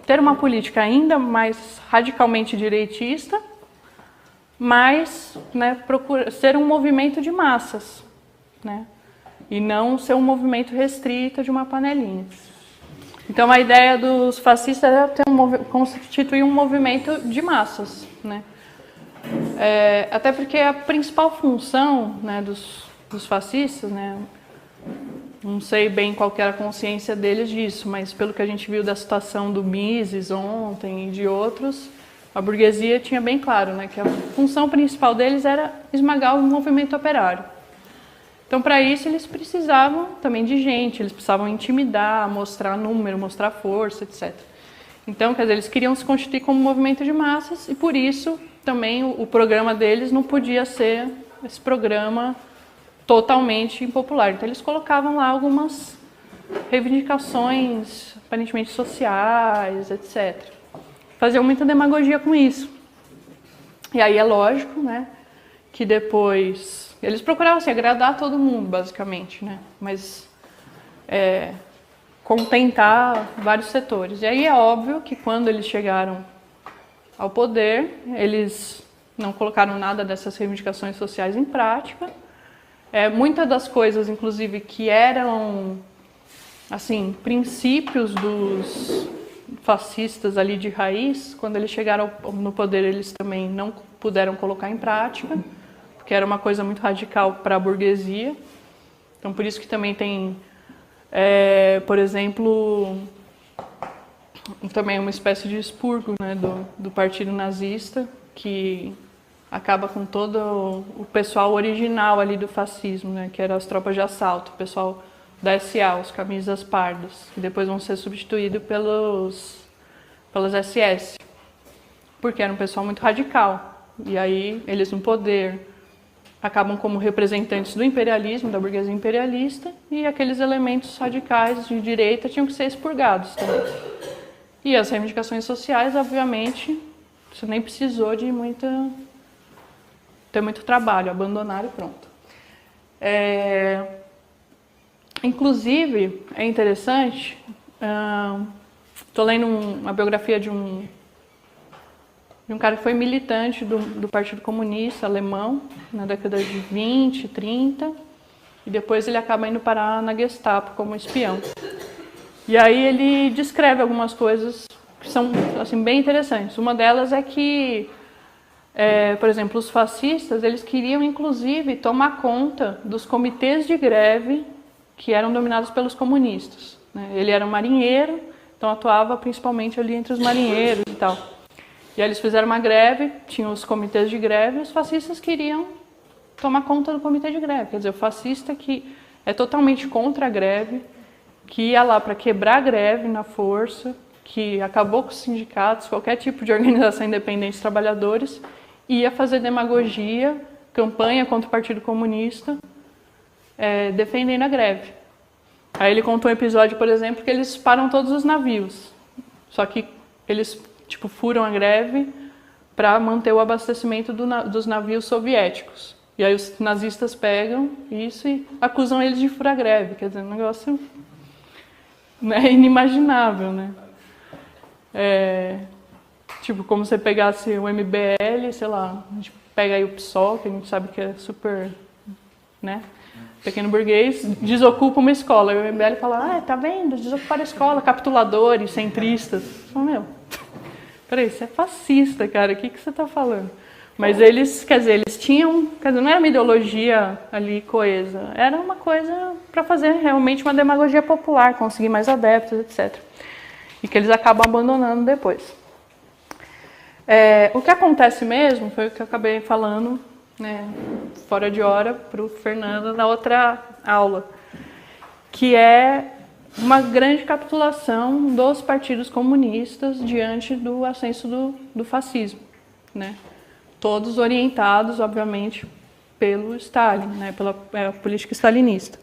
Ter uma política ainda mais radicalmente direitista, mas, né, ser um movimento de massas, né? E não ser um movimento restrito de uma panelinha. Então, a ideia dos fascistas era constituir um movimento de massas, né? Até porque a principal função, né, dos fascistas, né, não sei bem qual que era a consciência deles disso, mas pelo que a gente viu da situação do Mises ontem e de outros, a burguesia tinha bem claro, né, que a função principal deles era esmagar o movimento operário. Então, para isso, eles precisavam também de gente, eles precisavam intimidar, mostrar número, mostrar força, etc. Então, quer dizer, eles queriam se constituir como um movimento de massas e, por isso, também o programa deles não podia ser esse programa totalmente impopular. Então, eles colocavam lá algumas reivindicações, aparentemente sociais, etc. Faziam muita demagogia com isso. E aí é lógico, né, que depois... Eles procuravam assim, agradar todo mundo, basicamente, né? Mas contentar vários setores. E aí é óbvio que quando eles chegaram ao poder, eles não colocaram nada dessas reivindicações sociais em prática. Muitas das coisas, inclusive, que eram assim, princípios dos fascistas ali de raiz, quando eles chegaram no poder, eles também não puderam colocar em prática, porque era uma coisa muito radical para a burguesia. Então, por isso que também tem, por exemplo, também uma espécie de expurgo, né, do partido nazista, que acaba com todo o pessoal original ali do fascismo, né, que eram as tropas de assalto, o pessoal da SA, os camisas pardas, que depois vão ser substituídos pelas SS, porque era um pessoal muito radical, E aí eles no poder acabam como representantes do imperialismo, da burguesia imperialista, e aqueles elementos radicais de direita tinham que ser expurgados também. E as reivindicações sociais, obviamente, isso nem precisou de ter muito trabalho, abandonar e pronto. Inclusive, é interessante, estou lendo uma biografia de um cara que foi militante do Partido Comunista Alemão, na década de 20, 30, e depois ele acaba indo parar na Gestapo como espião. E aí ele descreve algumas coisas que são assim, bem interessantes. Uma delas é que, por exemplo, os fascistas, eles queriam inclusive tomar conta dos comitês de greve que eram dominados pelos comunistas, né? Ele era um marinheiro, então atuava principalmente ali entre os marinheiros e tal. E aí eles fizeram uma greve, tinham os comitês de greve, e os fascistas queriam tomar conta do comitê de greve. Quer dizer, o fascista que é totalmente contra a greve, que ia lá para quebrar a greve na força, que acabou com os sindicatos, qualquer tipo de organização independente dos trabalhadores, ia fazer demagogia, campanha contra o Partido Comunista, defendendo a greve. Aí ele contou um episódio, por exemplo, que eles param todos os navios, só que eles furam a greve para manter o abastecimento dos navios soviéticos. E aí os nazistas pegam isso e acusam eles de furar a greve. Quer dizer, um negócio, né, inimaginável, né? Como se você pegasse o MBL, sei lá, a gente pega aí o PSOL, que a gente sabe que é super, né, pequeno burguês, desocupa uma escola. E o MBL fala, tá vendo, desocuparam a escola, capituladores, centristas. Fala, meu, peraí, você é fascista, cara, o que você está falando? Mas eles, eles tinham, não era uma ideologia ali coesa, era uma coisa para fazer realmente uma demagogia popular, conseguir mais adeptos, etc. E que eles acabam abandonando depois. O que acontece mesmo, foi o que eu acabei falando, né, fora de hora, para o Fernando na outra aula, que é uma grande capitulação dos partidos comunistas diante do ascenso do fascismo, né? Todos orientados, obviamente, pelo Stalin, né? Pela política stalinista.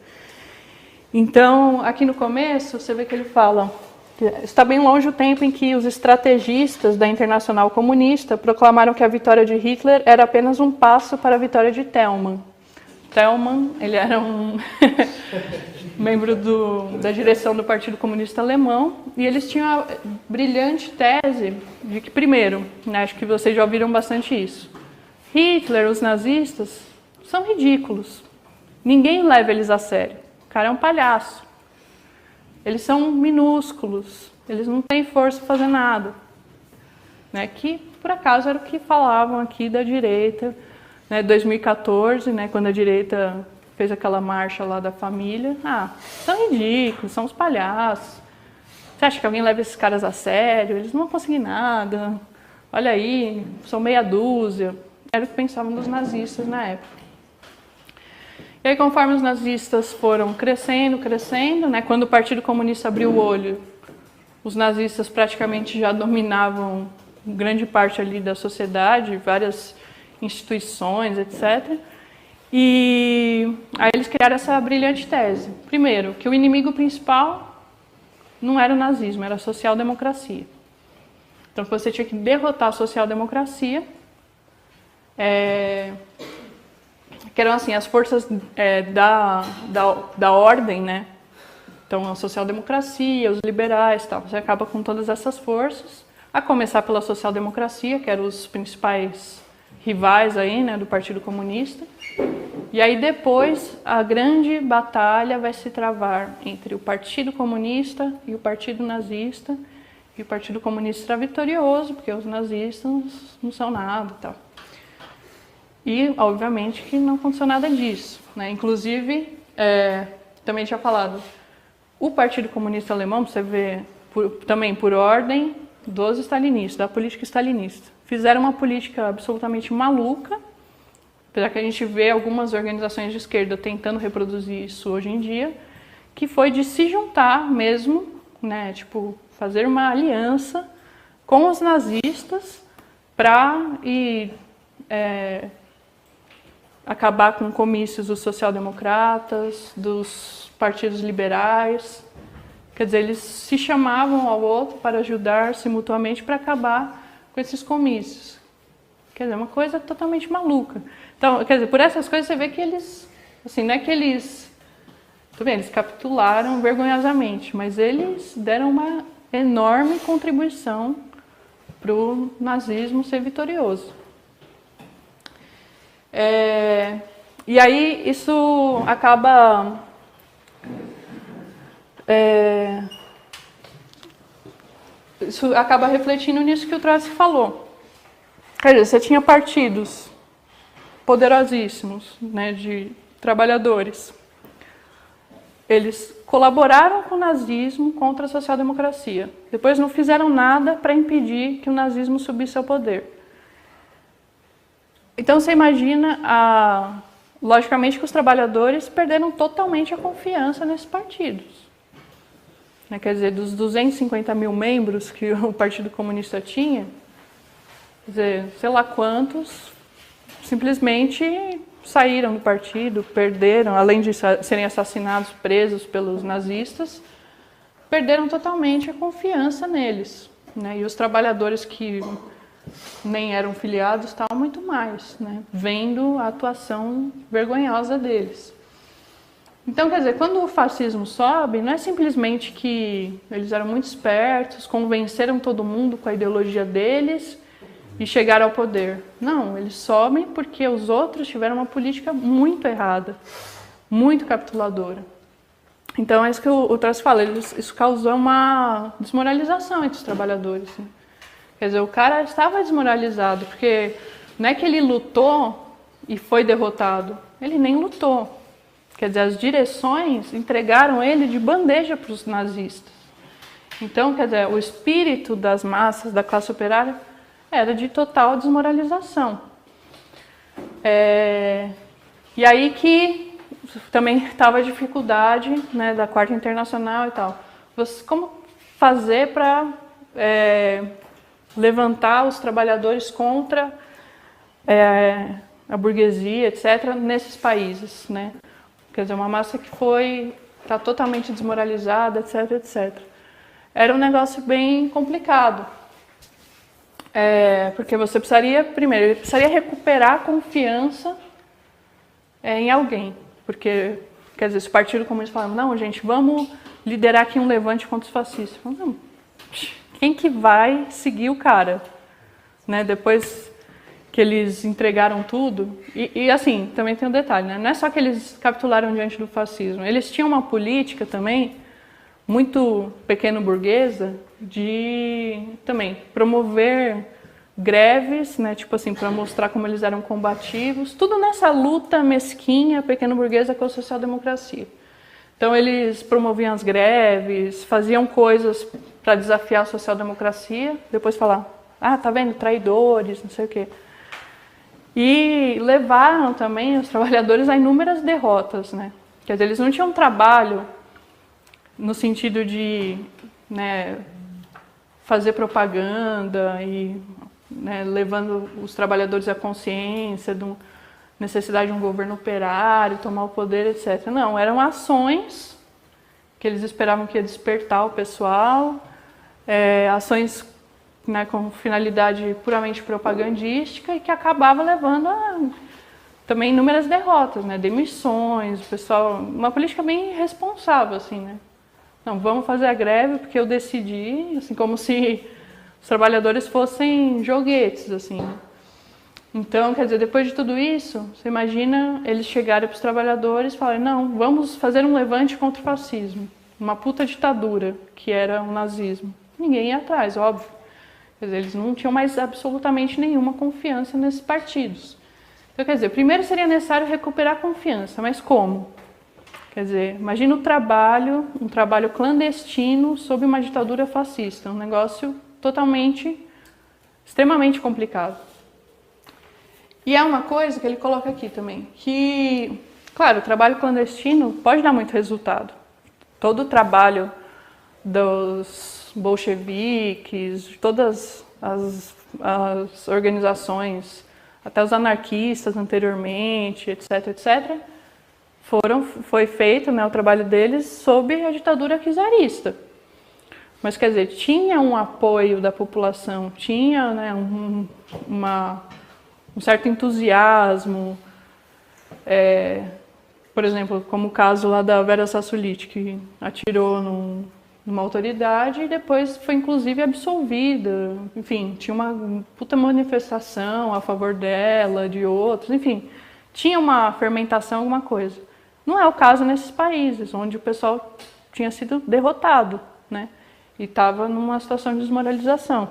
Então, aqui no começo, você vê que ele fala que está bem longe o tempo em que os estrategistas da Internacional Comunista proclamaram que a vitória de Hitler era apenas um passo para a vitória de Thälmann. Thälmann, ele era um membro da direção do Partido Comunista Alemão, e eles tinham a brilhante tese de que, primeiro, né, acho que vocês já ouviram bastante isso, Hitler, os nazistas, são ridículos. Ninguém leva eles a sério. O cara é um palhaço. Eles são minúsculos, eles não têm força para fazer nada. Né, que, por acaso, era o que falavam aqui da direita, né, 2014, né, quando a direita fez aquela marcha lá da família. São ridículos, são os palhaços. Você acha que alguém leva esses caras a sério? Eles não vão conseguir nada. Olha aí, são meia dúzia. Era o que pensavam dos nazistas na época. E aí, conforme os nazistas foram crescendo, né, quando o Partido Comunista abriu o olho, os nazistas praticamente já dominavam grande parte ali da sociedade, várias instituições, etc. E aí eles criaram essa brilhante tese. Primeiro, que o inimigo principal não era o nazismo, era a social-democracia. Então, você tinha que derrotar a social-democracia, que eram assim, as forças da ordem, né? Então, a social-democracia, os liberais, tal. Você acaba com todas essas forças, a começar pela social-democracia, que eram os principais rivais aí, né, do Partido Comunista. E aí depois a grande batalha vai se travar entre o Partido Comunista e o Partido Nazista. E o Partido Comunista era vitorioso, porque os nazistas não são nada e tal. E, obviamente, que não aconteceu nada disso, né? Inclusive, também tinha falado, o Partido Comunista Alemão, você vê, também por ordem dos stalinistas, da política stalinista, fizeram uma política absolutamente maluca, apesar que a gente vê algumas organizações de esquerda tentando reproduzir isso hoje em dia, que foi de se juntar mesmo, né, fazer uma aliança com os nazistas para ir acabar com comícios dos social-democratas, dos partidos liberais. Quer dizer, eles se chamavam ao outro para ajudar-se mutuamente para acabar com esses comícios. Quer dizer, uma coisa totalmente maluca. Então, quer dizer, por essas coisas você vê que eles, assim, não é que eles, tudo bem, eles capitularam vergonhosamente, mas eles deram uma enorme contribuição para o nazismo ser vitorioso. E aí isso acaba refletindo nisso que o Tracy falou. Quer dizer, você tinha partidos poderosíssimos, né, de trabalhadores. Eles colaboraram com o nazismo contra a social-democracia. Depois não fizeram nada para impedir que o nazismo subisse ao poder. Então você imagina, logicamente, que os trabalhadores perderam totalmente a confiança nesses partidos. Quer dizer, dos 250 mil membros que o Partido Comunista tinha, quer dizer, sei lá quantos simplesmente saíram do partido, perderam, além de serem assassinados, presos pelos nazistas, perderam totalmente a confiança neles. Né? E os trabalhadores que nem eram filiados estavam muito mais, né? Vendo a atuação vergonhosa deles. Então, quer dizer, quando o fascismo sobe, não é simplesmente que eles eram muito espertos, convenceram todo mundo com a ideologia deles e chegaram ao poder. Não, eles sobem porque os outros tiveram uma política muito errada, muito capituladora. Então, é isso que o Tracy fala, isso causou uma desmoralização entre os trabalhadores. Né? Quer dizer, o cara estava desmoralizado, porque não é que ele lutou e foi derrotado, ele nem lutou. Quer dizer, as direções entregaram ele de bandeja para os nazistas. Então, quer dizer, o espírito das massas, da classe operária, era de total desmoralização. E aí que também estava a dificuldade, né, da Quarta Internacional e tal. Como fazer para levantar os trabalhadores contra a burguesia, etc., nesses países, né? Quer dizer, uma massa que está totalmente desmoralizada, etc., etc. Era um negócio bem complicado. Porque você precisaria, primeiro, ele precisaria recuperar a confiança em alguém. Porque, quer dizer, se o Partido Comunista falava, não, gente, vamos liderar aqui um levante contra os fascistas. Não, quem que vai seguir o cara? Né? Depois que eles entregaram tudo. E assim, também tem um detalhe, né? Não é só que eles capitularam diante do fascismo. Eles tinham uma política também muito pequeno-burguesa de também promover greves, né? Tipo assim, para mostrar como eles eram combativos. Tudo nessa luta mesquinha, pequeno-burguesa com a social-democracia. Então eles promoviam as greves, faziam coisas para desafiar a social-democracia, depois falar, tá vendo, traidores, não sei o quê. E levaram também os trabalhadores a inúmeras derrotas, né? Quer dizer, eles não tinham trabalho no sentido de, né, fazer propaganda e, né, levando os trabalhadores à consciência da necessidade de um governo operário, tomar o poder, etc. Não, eram ações que eles esperavam que ia despertar o pessoal, ações, né, com finalidade puramente propagandística e que acabava levando a também inúmeras derrotas, né, demissões, o pessoal, uma política bem irresponsável, assim, né. Não, vamos fazer a greve porque eu decidi, assim, como se os trabalhadores fossem joguetes, assim. Né? Então, quer dizer, depois de tudo isso, você imagina eles chegarem para os trabalhadores e falarem, não, vamos fazer um levante contra o fascismo, uma puta ditadura, que era o nazismo. Ninguém ia atrás, óbvio. Quer dizer, eles não tinham mais absolutamente nenhuma confiança nesses partidos. Então, quer dizer, primeiro seria necessário recuperar a confiança, mas como? Quer dizer, imagina um trabalho clandestino sob uma ditadura fascista, um negócio extremamente complicado. E é uma coisa que ele coloca aqui também, que, claro, o trabalho clandestino pode dar muito resultado. Todo o trabalho dos bolcheviques, de todas as organizações até os anarquistas anteriormente, etc., etc., foi feito, né, o trabalho deles sob a ditadura czarista. Mas, quer dizer, tinha um apoio da população, tinha, né, um certo entusiasmo. Por exemplo, como o caso lá da Vera Sassulic, que atirou numa autoridade e depois foi, inclusive, absolvida. Enfim, tinha uma puta manifestação a favor dela, de outros, enfim. Tinha uma fermentação, alguma coisa. Não é o caso nesses países, onde o pessoal tinha sido derrotado, né? E estava numa situação de desmoralização.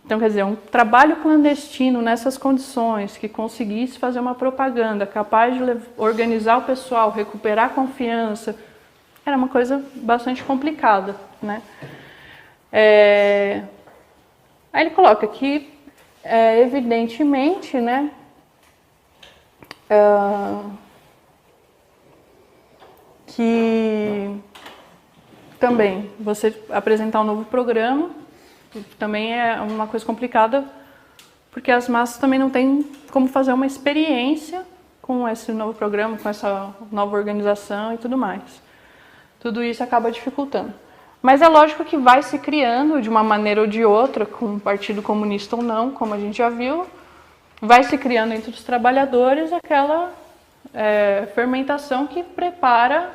Então, quer dizer, um trabalho clandestino nessas condições, que conseguisse fazer uma propaganda, capaz de organizar o pessoal, recuperar a confiança, era uma coisa bastante complicada, né? Aí ele coloca que, evidentemente, né, que também você apresentar um novo programa também é uma coisa complicada, porque as massas também não têm como fazer uma experiência com esse novo programa, com essa nova organização e tudo mais. Tudo isso acaba dificultando. Mas é lógico que vai se criando, de uma maneira ou de outra, com o Partido Comunista ou não, como a gente já viu, vai se criando entre os trabalhadores aquela fermentação que prepara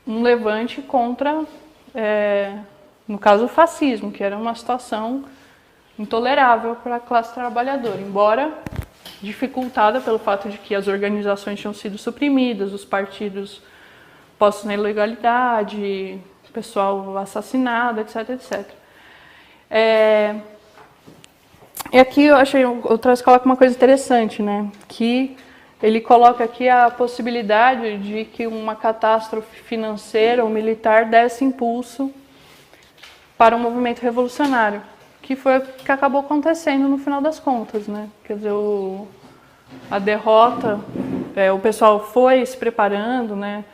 um levante contra, no caso, o fascismo, que era uma situação intolerável para a classe trabalhadora, embora dificultada pelo fato de que as organizações tinham sido suprimidas, os partidos postos na ilegalidade, pessoal assassinado, etc, etc. E aqui eu achei, o Traz coloca uma coisa interessante, né? Que ele coloca aqui a possibilidade de que uma catástrofe financeira ou militar desse impulso para um movimento revolucionário, que foi o que acabou acontecendo no final das contas, né? Quer dizer, a derrota, o pessoal foi se preparando, né?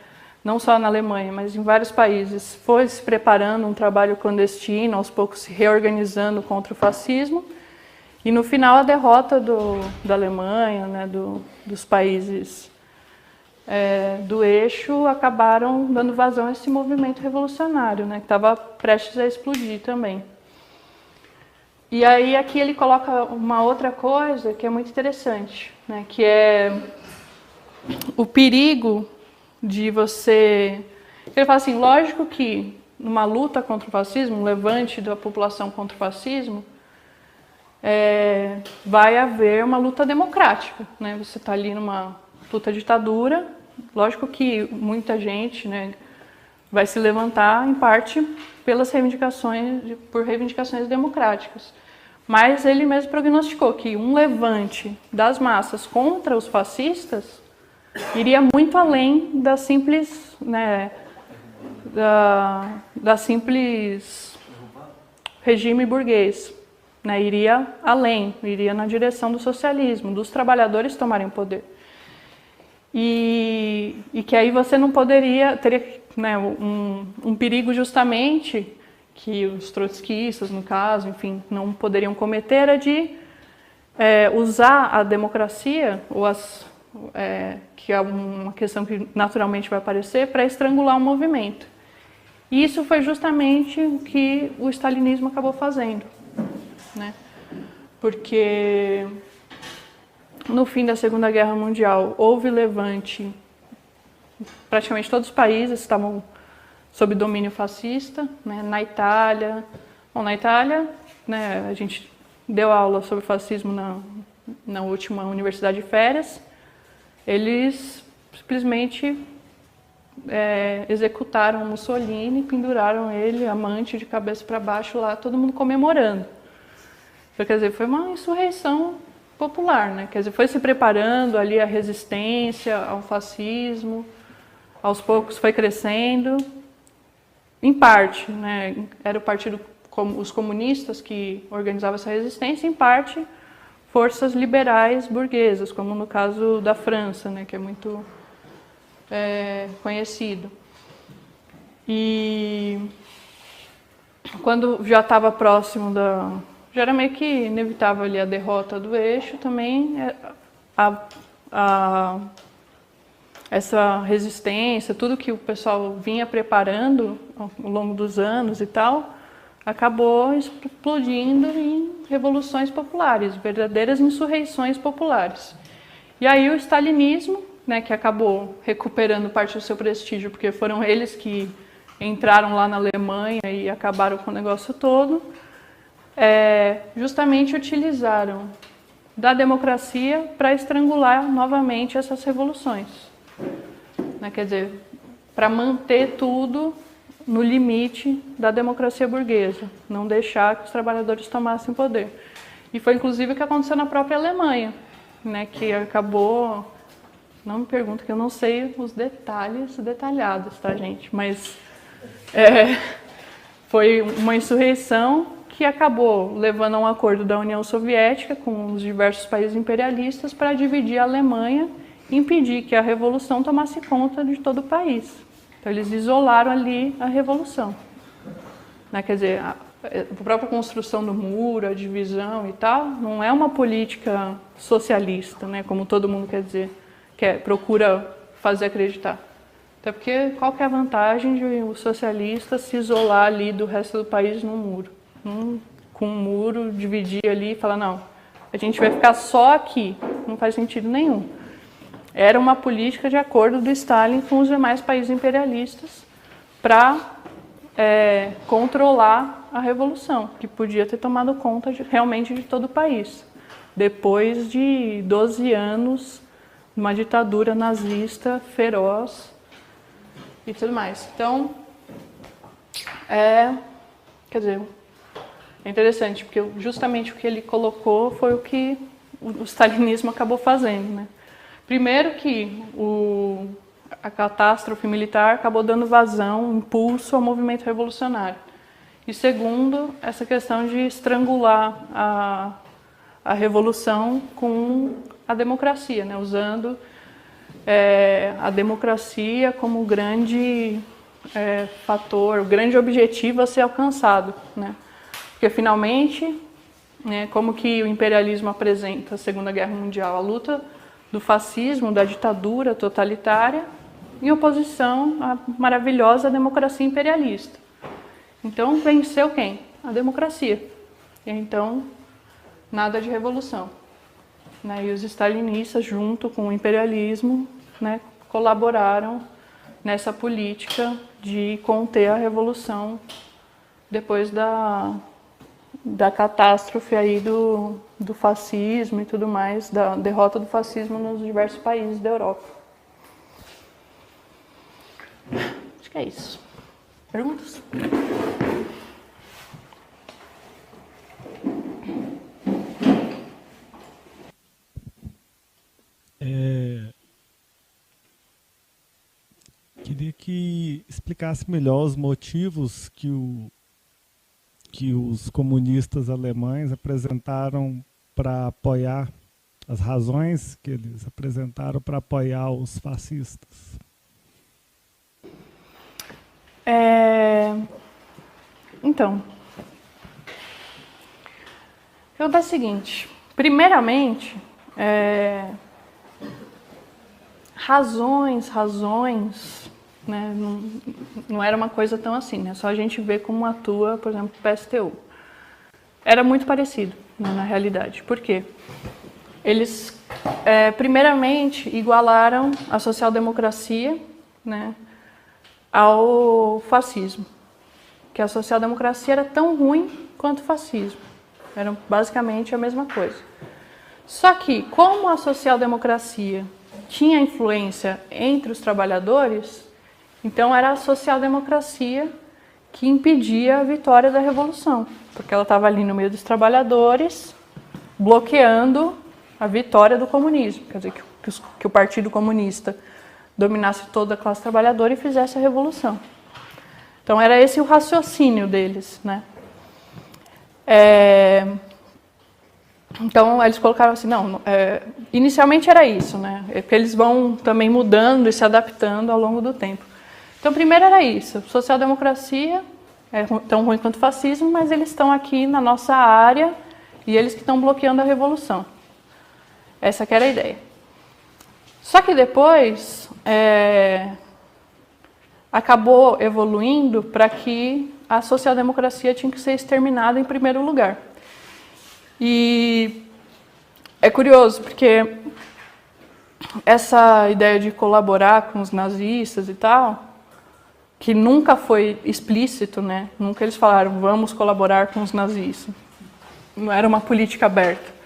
Não só na Alemanha, mas em vários países, foi se preparando um trabalho clandestino, aos poucos se reorganizando contra o fascismo. E no final a derrota da Alemanha, né, dos países do eixo, acabaram dando vazão a esse movimento revolucionário, né, que estava prestes a explodir também. E aí aqui ele coloca uma outra coisa que é muito interessante, né, que é o perigo de você... Ele fala assim, lógico que numa luta contra o fascismo, um levante da população contra o fascismo, vai haver uma luta democrática, né? Você está ali numa puta ditadura, lógico que muita gente, né, vai se levantar em parte por reivindicações democráticas. Mas ele mesmo prognosticou que um levante das massas contra os fascistas iria muito além da simples, né, da simples regime burguês. Né, iria além, iria na direção do socialismo, dos trabalhadores tomarem o poder. E que aí você não teria, né, um perigo justamente que os trotskistas, no caso, enfim, não poderiam cometer, era de usar a democracia, que é uma questão que naturalmente vai aparecer, para estrangular o movimento. E isso foi justamente o que o stalinismo acabou fazendo. Né? Porque no fim da Segunda Guerra Mundial houve levante, praticamente todos os países estavam sob domínio fascista, né? Na Itália, né, a gente deu aula sobre fascismo na última Universidade de Férias, eles simplesmente executaram Mussolini, penduraram ele, amante, de cabeça para baixo lá, todo mundo comemorando. Quer dizer, foi uma insurreição popular, né? Quer dizer, foi se preparando ali a resistência ao fascismo, aos poucos foi crescendo, em parte, né? Era o partido, os comunistas que organizavam essa resistência, em parte, forças liberais burguesas, como no caso da França, né? Que é muito conhecido. E quando já estava próximo já era meio que inevitável ali a derrota do eixo, também essa resistência, tudo que o pessoal vinha preparando ao longo dos anos e tal, acabou explodindo em revoluções populares, verdadeiras insurreições populares. E aí o stalinismo, né, que acabou recuperando parte do seu prestígio, porque foram eles que entraram lá na Alemanha e acabaram com o negócio todo, justamente utilizaram da democracia para estrangular novamente essas revoluções. Né, quer dizer, para manter tudo no limite da democracia burguesa, não deixar que os trabalhadores tomassem poder. E foi inclusive o que aconteceu na própria Alemanha, né, que acabou, não me pergunta que eu não sei os detalhes detalhados, tá, gente? Mas foi uma insurreição que acabou levando a um acordo da União Soviética com os diversos países imperialistas para dividir a Alemanha e impedir que a revolução tomasse conta de todo o país. Então eles isolaram ali a revolução. Né? Quer dizer, a própria construção do muro, a divisão e tal, não é uma política socialista, né? Como todo mundo quer dizer, procura fazer acreditar. Até porque qual que é a vantagem de o socialista se isolar ali do resto do país num muro? Com um muro, dividir ali e falar, não, a gente vai ficar só aqui. Não faz sentido nenhum. Era uma política de acordo do Stalin com os demais países imperialistas para controlar a revolução, que podia ter tomado conta realmente de todo o país. Depois de 12 anos, uma ditadura nazista feroz e tudo mais. Então, quer dizer, é interessante, porque justamente o que ele colocou foi o que o stalinismo acabou fazendo, né? Primeiro que a catástrofe militar acabou dando vazão, impulso ao movimento revolucionário. E segundo, essa questão de estrangular a revolução com a democracia, né? Usando a democracia como grande fator, o grande objetivo a ser alcançado, né? Porque finalmente, né, como que o imperialismo apresenta a Segunda Guerra Mundial? A luta do fascismo, da ditadura totalitária, em oposição à maravilhosa democracia imperialista. Então, venceu quem? A democracia. E então, nada de revolução. Né? E os stalinistas, junto com o imperialismo, né, colaboraram nessa política de conter a revolução depois da catástrofe aí do fascismo e tudo mais, da derrota do fascismo nos diversos países da Europa. Acho que é isso. Perguntas? Queria que explicasse melhor os motivos que os comunistas alemães apresentaram para apoiar, as razões que eles apresentaram para apoiar os fascistas. Então, eu vou dar o seguinte, primeiramente, razões, né, não era uma coisa tão assim, né? Só a gente vê como atua, por exemplo, o PSTU. Era muito parecido, né, na realidade. Por quê? Eles, primeiramente, igualaram a social-democracia, né, ao fascismo. Que a social-democracia era tão ruim quanto o fascismo. Era basicamente a mesma coisa. Só que, como a social-democracia tinha influência entre os trabalhadores, então era a social-democracia que impedia a vitória da revolução, porque ela estava ali no meio dos trabalhadores, bloqueando a vitória do comunismo, quer dizer, que o Partido Comunista dominasse toda a classe trabalhadora e fizesse a revolução. Então era esse o raciocínio deles, né? Então eles colocaram assim, inicialmente era isso, né? Porque eles vão também mudando e se adaptando ao longo do tempo. Então primeiro era isso, social-democracia tão ruim quanto o fascismo, mas eles estão aqui na nossa área e eles que estão bloqueando a revolução. Essa que era a ideia. Só que depois acabou evoluindo para que a social-democracia tinha que ser exterminada em primeiro lugar. E é curioso, porque essa ideia de colaborar com os nazistas e tal, que nunca foi explícito, né? Nunca eles falaram, vamos colaborar com os nazistas. Não era uma política aberta.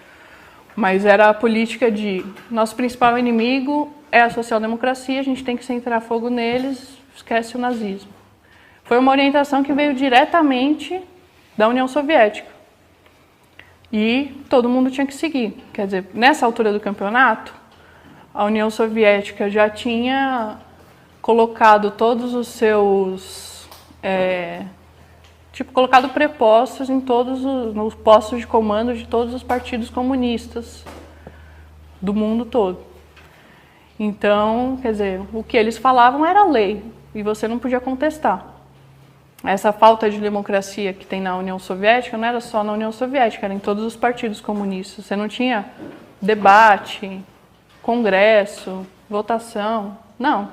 Mas era a política de, nosso principal inimigo é a social-democracia, a gente tem que centrar fogo neles, esquece o nazismo. Foi uma orientação que veio diretamente da União Soviética. E todo mundo tinha que seguir. Quer dizer, nessa altura do campeonato, a União Soviética já tinha colocado todos os seus... colocado prepostos em nos postos de comando de todos os partidos comunistas do mundo todo. Então, quer dizer, o que eles falavam era lei, e você não podia contestar. Essa falta de democracia que tem na União Soviética não era só na União Soviética, era em todos os partidos comunistas. Você não tinha debate, congresso, votação, não.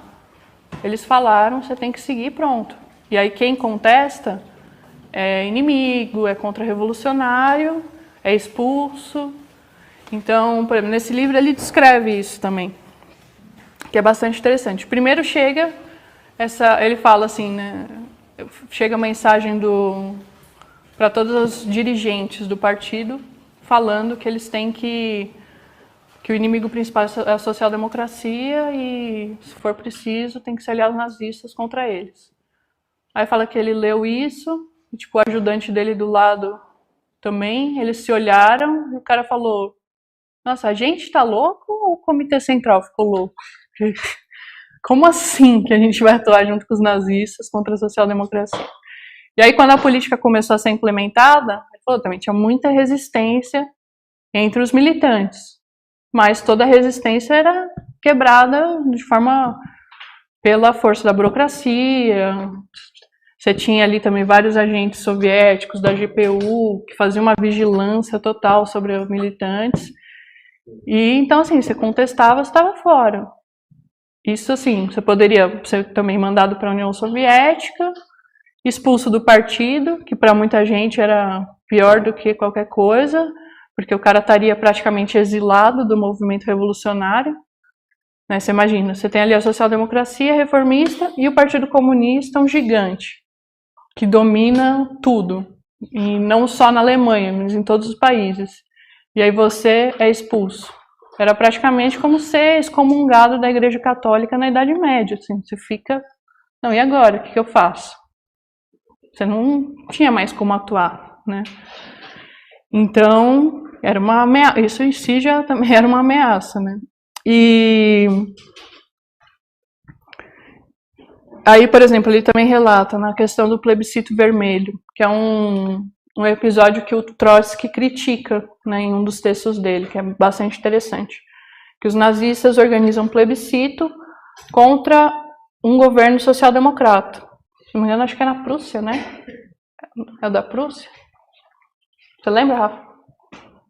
Eles falaram, você tem que seguir, pronto. E aí quem contesta é inimigo, é contra-revolucionário, é expulso. Então, por exemplo, nesse livro ele descreve isso também, que é bastante interessante. Primeiro chega, ele fala assim, né, chega a mensagem para todos os dirigentes do partido, falando que eles têm que o inimigo principal é a social-democracia e, se for preciso, tem que se aliar aos nazistas contra eles. Aí fala que ele leu isso, e, tipo, o ajudante dele do lado também, eles se olharam e o cara falou, nossa, a gente tá louco ou o Comitê Central ficou louco? Como assim que a gente vai atuar junto com os nazistas contra a social-democracia? E aí, quando a política começou a ser implementada, ele falou, também tinha muita resistência entre os militantes, mas toda a resistência era quebrada de forma pela força da burocracia. Você tinha ali também vários agentes soviéticos da GPU que faziam uma vigilância total sobre os militantes. E então, assim, você contestava, você estava fora. Isso, assim, você poderia ser também mandado para a União Soviética, expulso do partido, que para muita gente era pior do que qualquer coisa, porque o cara estaria praticamente exilado do movimento revolucionário. Né? Você imagina, você tem ali a social-democracia reformista e o Partido Comunista, um gigante, que domina tudo, e não só na Alemanha, mas em todos os países. E aí você é expulso. Era praticamente como ser excomungado da Igreja Católica na Idade Média. Assim, você fica, não, e agora? O que eu faço? Você não tinha mais como atuar, né? Então, era uma ameaça. Isso em si já também era uma ameaça, né? E aí, por exemplo, ele também relata na questão do plebiscito vermelho, que é um episódio que o Trotsky critica, né, em um dos textos dele, que é bastante interessante. Que os nazistas organizam um plebiscito contra um governo social-democrata. Se não me engano, acho que é na Prússia, né? É da Prússia? Você lembra, Rafa?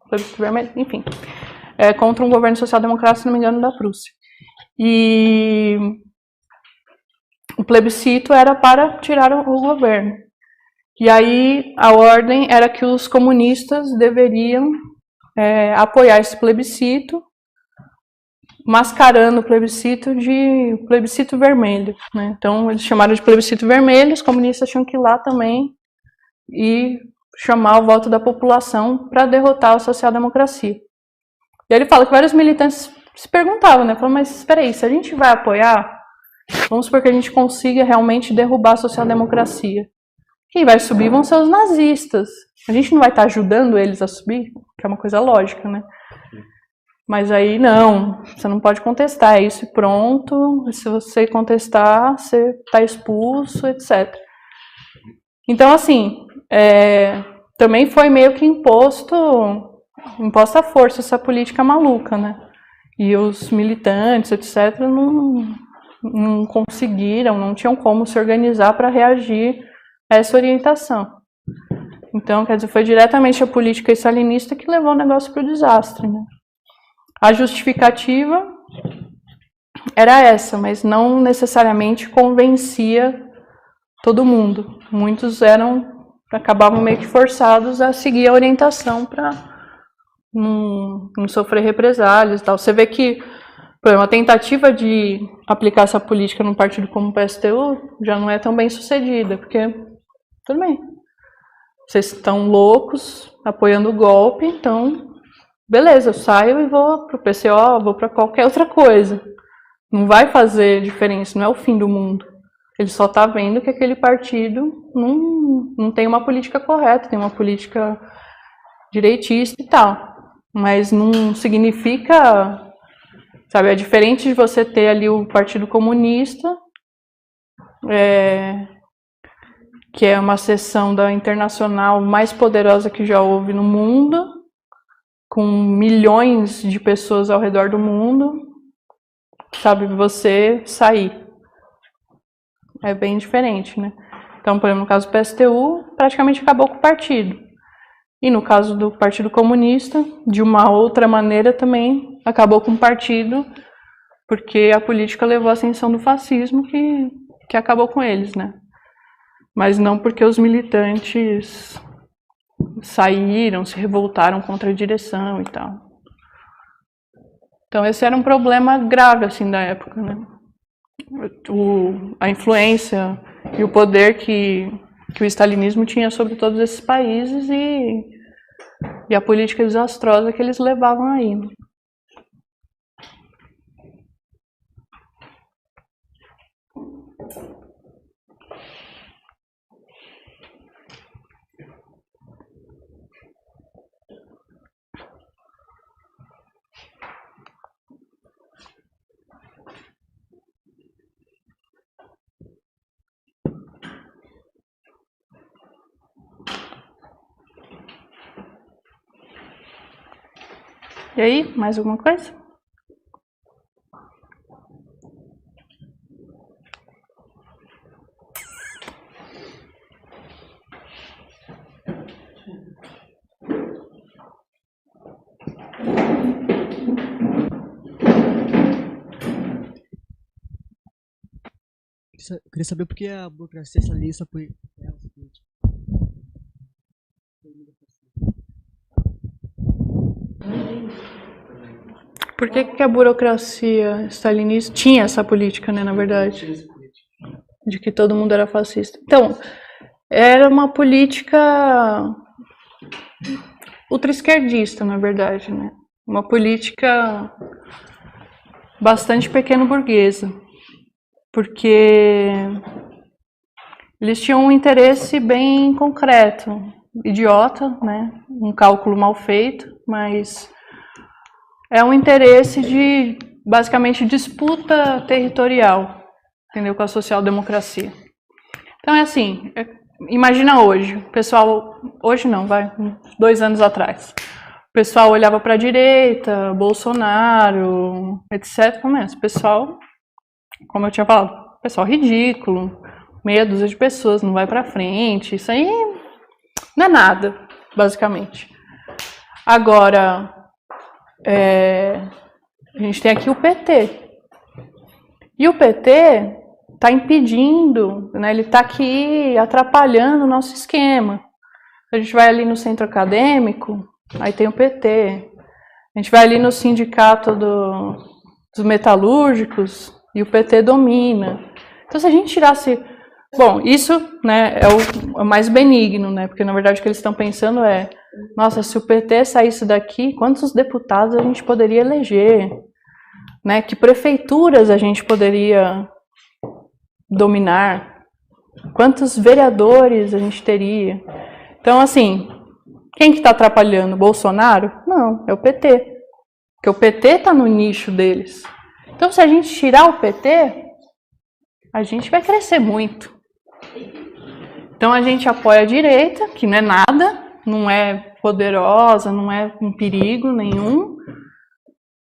Plebiscito vermelho? Enfim. É contra um governo social-democrata, se não me engano, da Prússia. E o plebiscito era para tirar o governo. E aí a ordem era que os comunistas deveriam apoiar esse plebiscito, mascarando o plebiscito de plebiscito vermelho, né? Então eles chamaram de plebiscito vermelho, os comunistas tinham que ir lá também e chamar o voto da população para derrotar a social-democracia. E aí ele fala que vários militantes se perguntavam, né? Falaram, mas espera aí, se a gente vai apoiar, vamos supor que a gente consiga realmente derrubar a social-democracia. Quem vai subir vão ser os nazistas. A gente não vai estar ajudando eles a subir, que é uma coisa lógica, né? Mas aí não, você não pode contestar, é isso e pronto. Se você contestar, você está expulso, etc. Então, assim, também foi meio que imposta à força essa política maluca, né? E os militantes, etc., não conseguiram, não tinham como se organizar para reagir essa orientação. Então, quer dizer, foi diretamente a política stalinista que levou o negócio para o desastre, né? A justificativa era essa, mas não necessariamente convencia todo mundo. Muitos acabavam meio que forçados a seguir a orientação para não sofrer represálias e tal. Você vê que, por exemplo, a tentativa de aplicar essa política num partido como o PSTU já não é tão bem sucedida, porque, tudo bem, vocês estão loucos apoiando o golpe, então, beleza, eu saio e vou para o PCO, vou para qualquer outra coisa. Não vai fazer diferença, não é o fim do mundo. Ele só está vendo que aquele partido não tem uma política correta, tem uma política direitista e tal. Mas não significa, sabe, é diferente de você ter ali o Partido Comunista, que é uma seção da Internacional mais poderosa que já houve no mundo, com milhões de pessoas ao redor do mundo, sabe, você sair. É bem diferente, né? Então, por exemplo, no caso do PSTU, praticamente acabou com o partido. E no caso do Partido Comunista, de uma outra maneira também acabou com o partido, porque a política levou à ascensão do fascismo que acabou com eles, né? Mas não porque os militantes saíram, se revoltaram contra a direção e tal. Então esse era um problema grave, assim, da época, né? A influência e o poder que o stalinismo tinha sobre todos esses países e a política desastrosa que eles levavam aí. E aí, mais alguma coisa? Eu queria saber por que a burocracia stalinista foi... Por que a burocracia stalinista tinha essa política, né, na verdade? De que todo mundo era fascista. Então, era uma política ultra-esquerdista, na verdade, né? Uma política bastante pequeno-burguesa. Porque eles tinham um interesse bem concreto, idiota, né? Um cálculo mal feito, mas é um interesse de, basicamente, disputa territorial, entendeu? Com a social-democracia. Então é assim, imagina hoje, o pessoal, hoje não, vai, uns 2 anos atrás, o pessoal olhava para a direita, Bolsonaro, etc. Mas o pessoal, como eu tinha falado, pessoal ridículo, meia dúzia de pessoas, não vai para frente, isso aí não é nada, basicamente. Agora, a gente tem aqui o PT. E o PT está impedindo, né, ele está aqui atrapalhando o nosso esquema. A gente vai ali no centro acadêmico, aí tem o PT. A gente vai ali no sindicato dos metalúrgicos e o PT domina. Então, se a gente tirasse... Bom, isso, né, é o mais benigno, né, porque na verdade o que eles estão pensando é: nossa, se o PT saísse daqui, quantos deputados a gente poderia eleger? Né? Que prefeituras a gente poderia dominar? Quantos vereadores a gente teria? Então, assim, quem que está atrapalhando? Bolsonaro? Não, é o PT. Porque o PT está no nicho deles. Então, se a gente tirar o PT, a gente vai crescer muito. Então, a gente apoia a direita, que não é nada, não é poderosa, não é um perigo nenhum.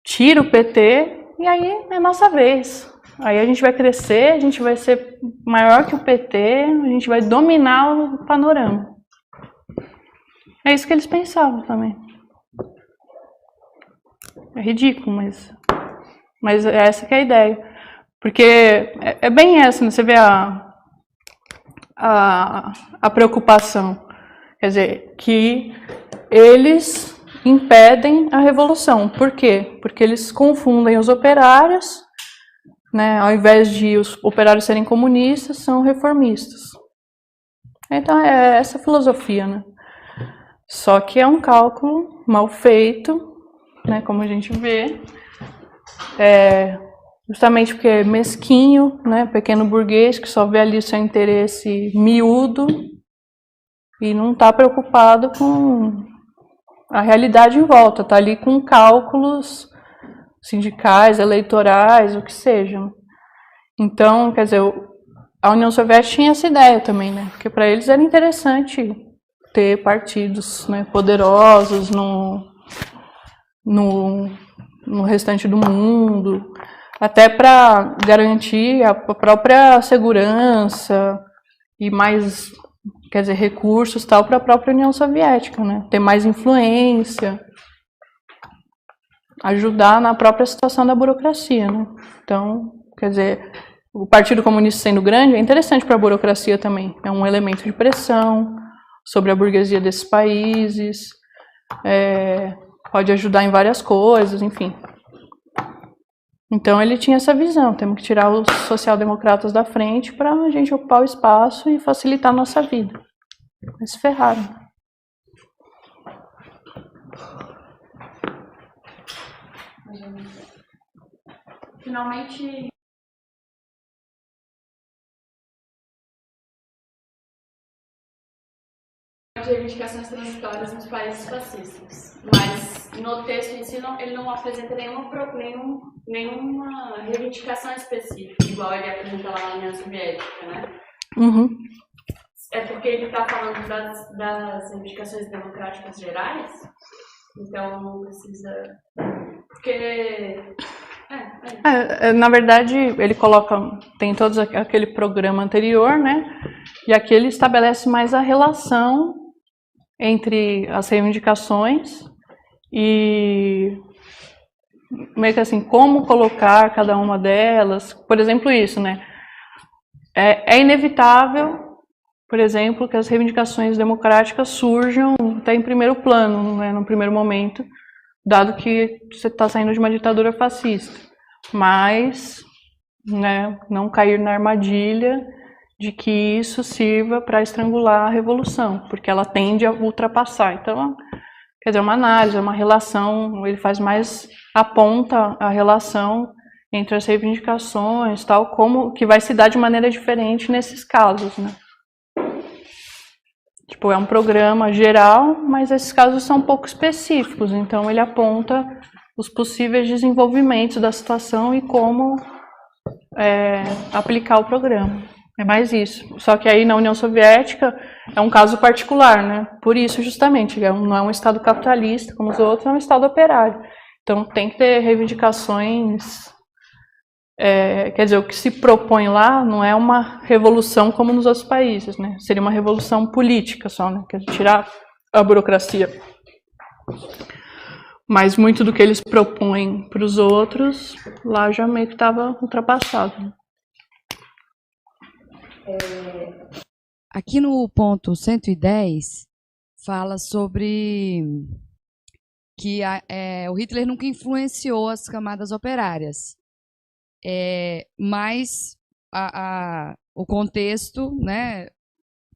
Tira o PT e aí é nossa vez. Aí a gente vai crescer, a gente vai ser maior que o PT, a gente vai dominar o panorama. É isso que eles pensavam também. É ridículo, mas é essa que é a ideia. Porque é bem essa, né? Você vê a preocupação. Quer dizer, que eles impedem a revolução. Por quê? Porque eles confundem os operários, né? Ao invés de os operários serem comunistas, são reformistas. Então é essa filosofia, né? Só que é um cálculo mal feito, né? Como a gente vê. Justamente porque é mesquinho, né? Pequeno burguês que só vê ali seu interesse miúdo e não está preocupado com a realidade em volta, está ali com cálculos sindicais, eleitorais, o que seja. Então, quer dizer, a União Soviética tinha essa ideia também, né? Porque para eles era interessante ter partidos, né, poderosos no restante do mundo, até para garantir a própria segurança e mais, quer dizer, recursos tal para a própria União Soviética, né? Ter mais influência, ajudar na própria situação da burocracia, né? Então, quer dizer, o Partido Comunista sendo grande é interessante para a burocracia também, é um elemento de pressão sobre a burguesia desses países, pode ajudar em várias coisas, enfim. Então ele tinha essa visão, temos que tirar os social-democratas da frente para a gente ocupar o espaço e facilitar a nossa vida. Eles ferraram. Finalmente, de reivindicações transitórias nos países fascistas, mas no texto em si ele não apresenta nenhuma reivindicação específica, igual ele apresenta lá na União Soviética, né? Uhum. É porque ele está falando das reivindicações democráticas gerais, então não precisa... Porque... Na verdade, ele coloca, tem todo aquele programa anterior, né? E aqui ele estabelece mais a relação entre as reivindicações e meio que assim, como colocar cada uma delas. Por exemplo, isso, né? É inevitável, por exemplo, que as reivindicações democráticas surjam até em primeiro plano, né, no primeiro momento, dado que você está saindo de uma ditadura fascista. Mas, né, não cair na armadilha de que isso sirva para estrangular a revolução, porque ela tende a ultrapassar. Então, quer dizer, uma análise, uma relação, ele faz mais, aponta a relação entre as reivindicações, tal, como que vai se dar de maneira diferente nesses casos, né? Tipo, é um programa geral, mas esses casos são um pouco específicos, então ele aponta os possíveis desenvolvimentos da situação e como aplicar o programa. É mais isso. Só que aí na União Soviética é um caso particular, né? Por isso, justamente, não é um Estado capitalista como os outros, é um Estado operário. Então tem que ter reivindicações... quer dizer, o que se propõe lá não é uma revolução como nos outros países, né? Seria uma revolução política só, né? Quer dizer, tirar a burocracia. Mas muito do que eles propõem para os outros, lá já meio que estava ultrapassado. Aqui no ponto 110, fala sobre que o Hitler nunca influenciou as camadas operárias. Mas o contexto, né,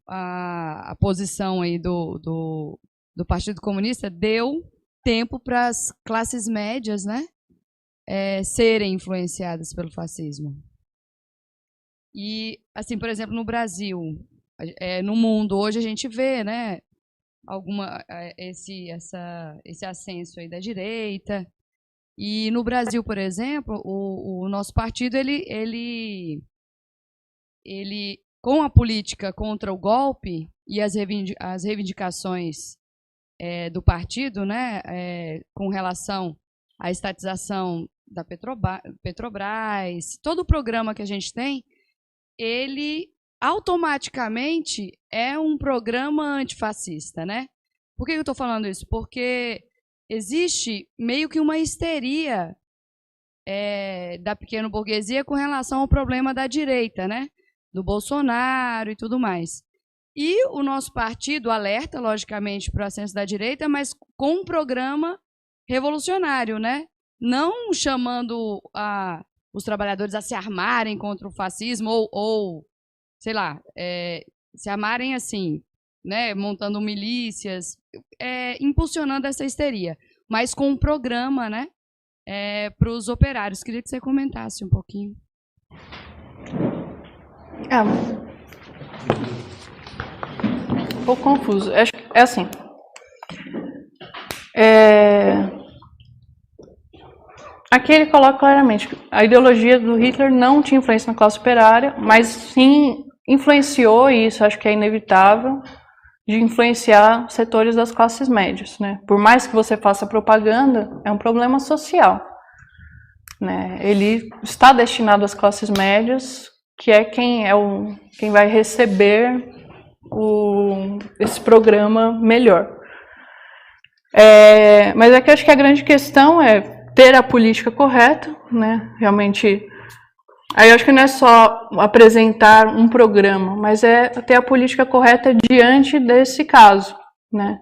a posição aí do Partido Comunista deu tempo para as classes médias, né, serem influenciadas pelo fascismo. E, assim, por exemplo, no Brasil, no mundo, hoje a gente vê, né, esse ascenso aí da direita. E no Brasil, por exemplo, o nosso partido, ele com a política contra o golpe e as reivindicações do partido, né, com relação à estatização da Petrobras, todo o programa que a gente tem, ele automaticamente é um programa antifascista, né? Por que eu estou falando isso? Porque existe meio que uma histeria da pequena burguesia com relação ao problema da direita, né? Do Bolsonaro e tudo mais. E o nosso partido alerta, logicamente, para o ascenso da direita, mas com um programa revolucionário, né? Não chamando os trabalhadores a se armarem contra o fascismo ou sei lá, se armarem assim, né? Montando milícias, impulsionando essa histeria, mas com um programa, né? Para os operários. Queria que você comentasse um pouquinho. Um pouco confuso. É assim. Aqui ele coloca claramente que a ideologia do Hitler não tinha influência na classe operária, mas sim influenciou, e isso acho que é inevitável, de influenciar setores das classes médias, né? Por mais que você faça propaganda, é um problema social, né? Ele está destinado às classes médias, que é quem vai receber esse programa melhor. Mas aqui acho que a grande questão é ter a política correta, né? Realmente, aí eu acho que não é só apresentar um programa, mas é ter a política correta diante desse caso, né?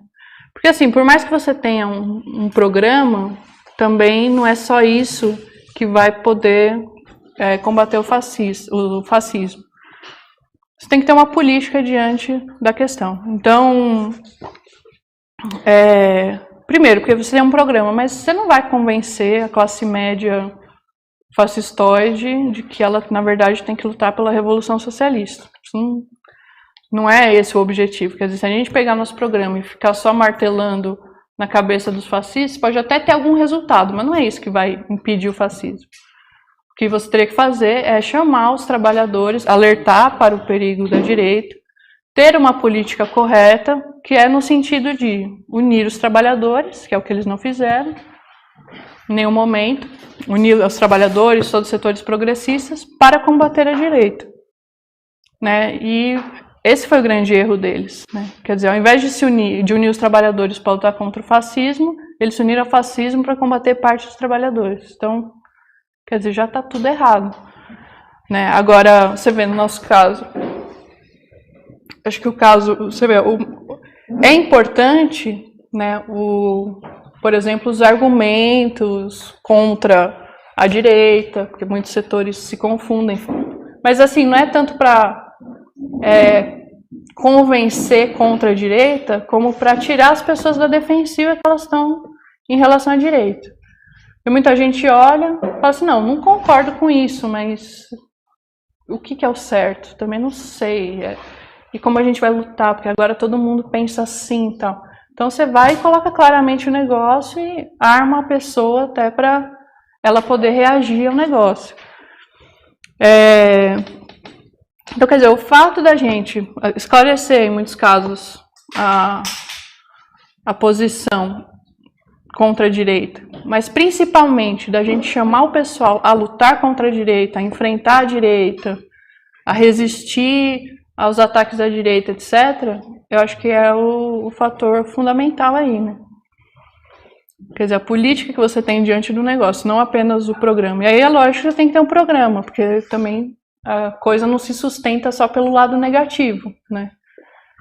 Porque assim, por mais que você tenha um programa, também não é só isso que vai poder combater o fascismo. Você tem que ter uma política diante da questão. Então, primeiro, porque você tem um programa, mas você não vai convencer a classe média fascistoide de que ela, na verdade, tem que lutar pela Revolução Socialista. Não é esse o objetivo. Quer dizer, se a gente pegar nosso programa e ficar só martelando na cabeça dos fascistas, pode até ter algum resultado, mas não é isso que vai impedir o fascismo. O que você teria que fazer é chamar os trabalhadores, alertar para o perigo da direita, ter uma política correta, que é no sentido de unir os trabalhadores, que é o que eles não fizeram, em nenhum momento, unir os trabalhadores, todos os setores progressistas, para combater a direita, né? E esse foi o grande erro deles, né? Quer dizer, ao invés de unir os trabalhadores para lutar contra o fascismo, eles se uniram ao fascismo para combater parte dos trabalhadores. Então, quer dizer, já está tudo errado, né? Agora, você vê no nosso caso, acho que o caso, você vê, é importante, né, por exemplo, os argumentos contra a direita, porque muitos setores se confundem, mas assim, não é tanto para convencer contra a direita, como para tirar as pessoas da defensiva que elas estão em relação à direita. E muita gente olha e fala assim, não concordo com isso, mas o que é o certo? Também não sei. E como a gente vai lutar? Porque agora todo mundo pensa assim e tal. Então você vai e coloca claramente o negócio e arma a pessoa até para ela poder reagir ao negócio. Então, quer dizer, o fato da gente esclarecer, em muitos casos, a posição contra a direita, mas principalmente da gente chamar o pessoal a lutar contra a direita, a enfrentar a direita, a resistir aos ataques da direita, etc., eu acho que é o fator fundamental aí, né? Quer dizer, a política que você tem diante do negócio, não apenas o programa. E aí é lógico que você tem que ter um programa, porque também a coisa não se sustenta só pelo lado negativo, né?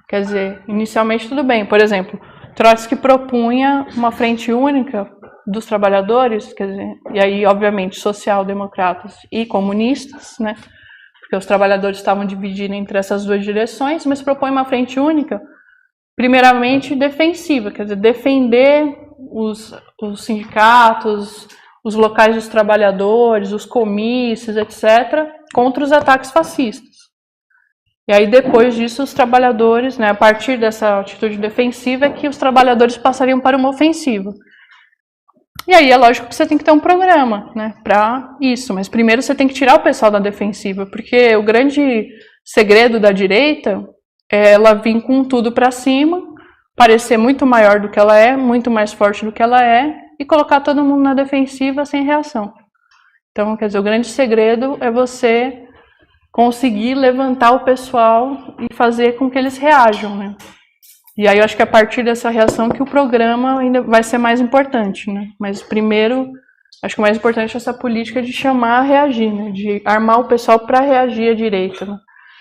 Quer dizer, inicialmente tudo bem. Por exemplo, Trotsky propunha uma frente única dos trabalhadores, quer dizer, e aí, obviamente, social-democratas e comunistas, né? Porque os trabalhadores estavam divididos entre essas duas direções, mas propõe uma frente única, primeiramente defensiva, quer dizer, defender os sindicatos, os locais dos trabalhadores, os comícios, etc., contra os ataques fascistas. E aí, depois disso, os trabalhadores, né, a partir dessa atitude defensiva, é que os trabalhadores passariam para uma ofensiva. E aí é lógico que você tem que ter um programa, né, para isso, mas primeiro você tem que tirar o pessoal da defensiva, porque o grande segredo da direita é ela vir com tudo para cima, parecer muito maior do que ela é, muito mais forte do que ela é, e colocar todo mundo na defensiva sem reação. Então, quer dizer, o grande segredo é você conseguir levantar o pessoal e fazer com que eles reajam, né? E aí eu acho que a partir dessa reação que o programa ainda vai ser mais importante, né? Mas primeiro, acho que o mais importante é essa política de chamar a reagir, né? De armar o pessoal para reagir à direita, né?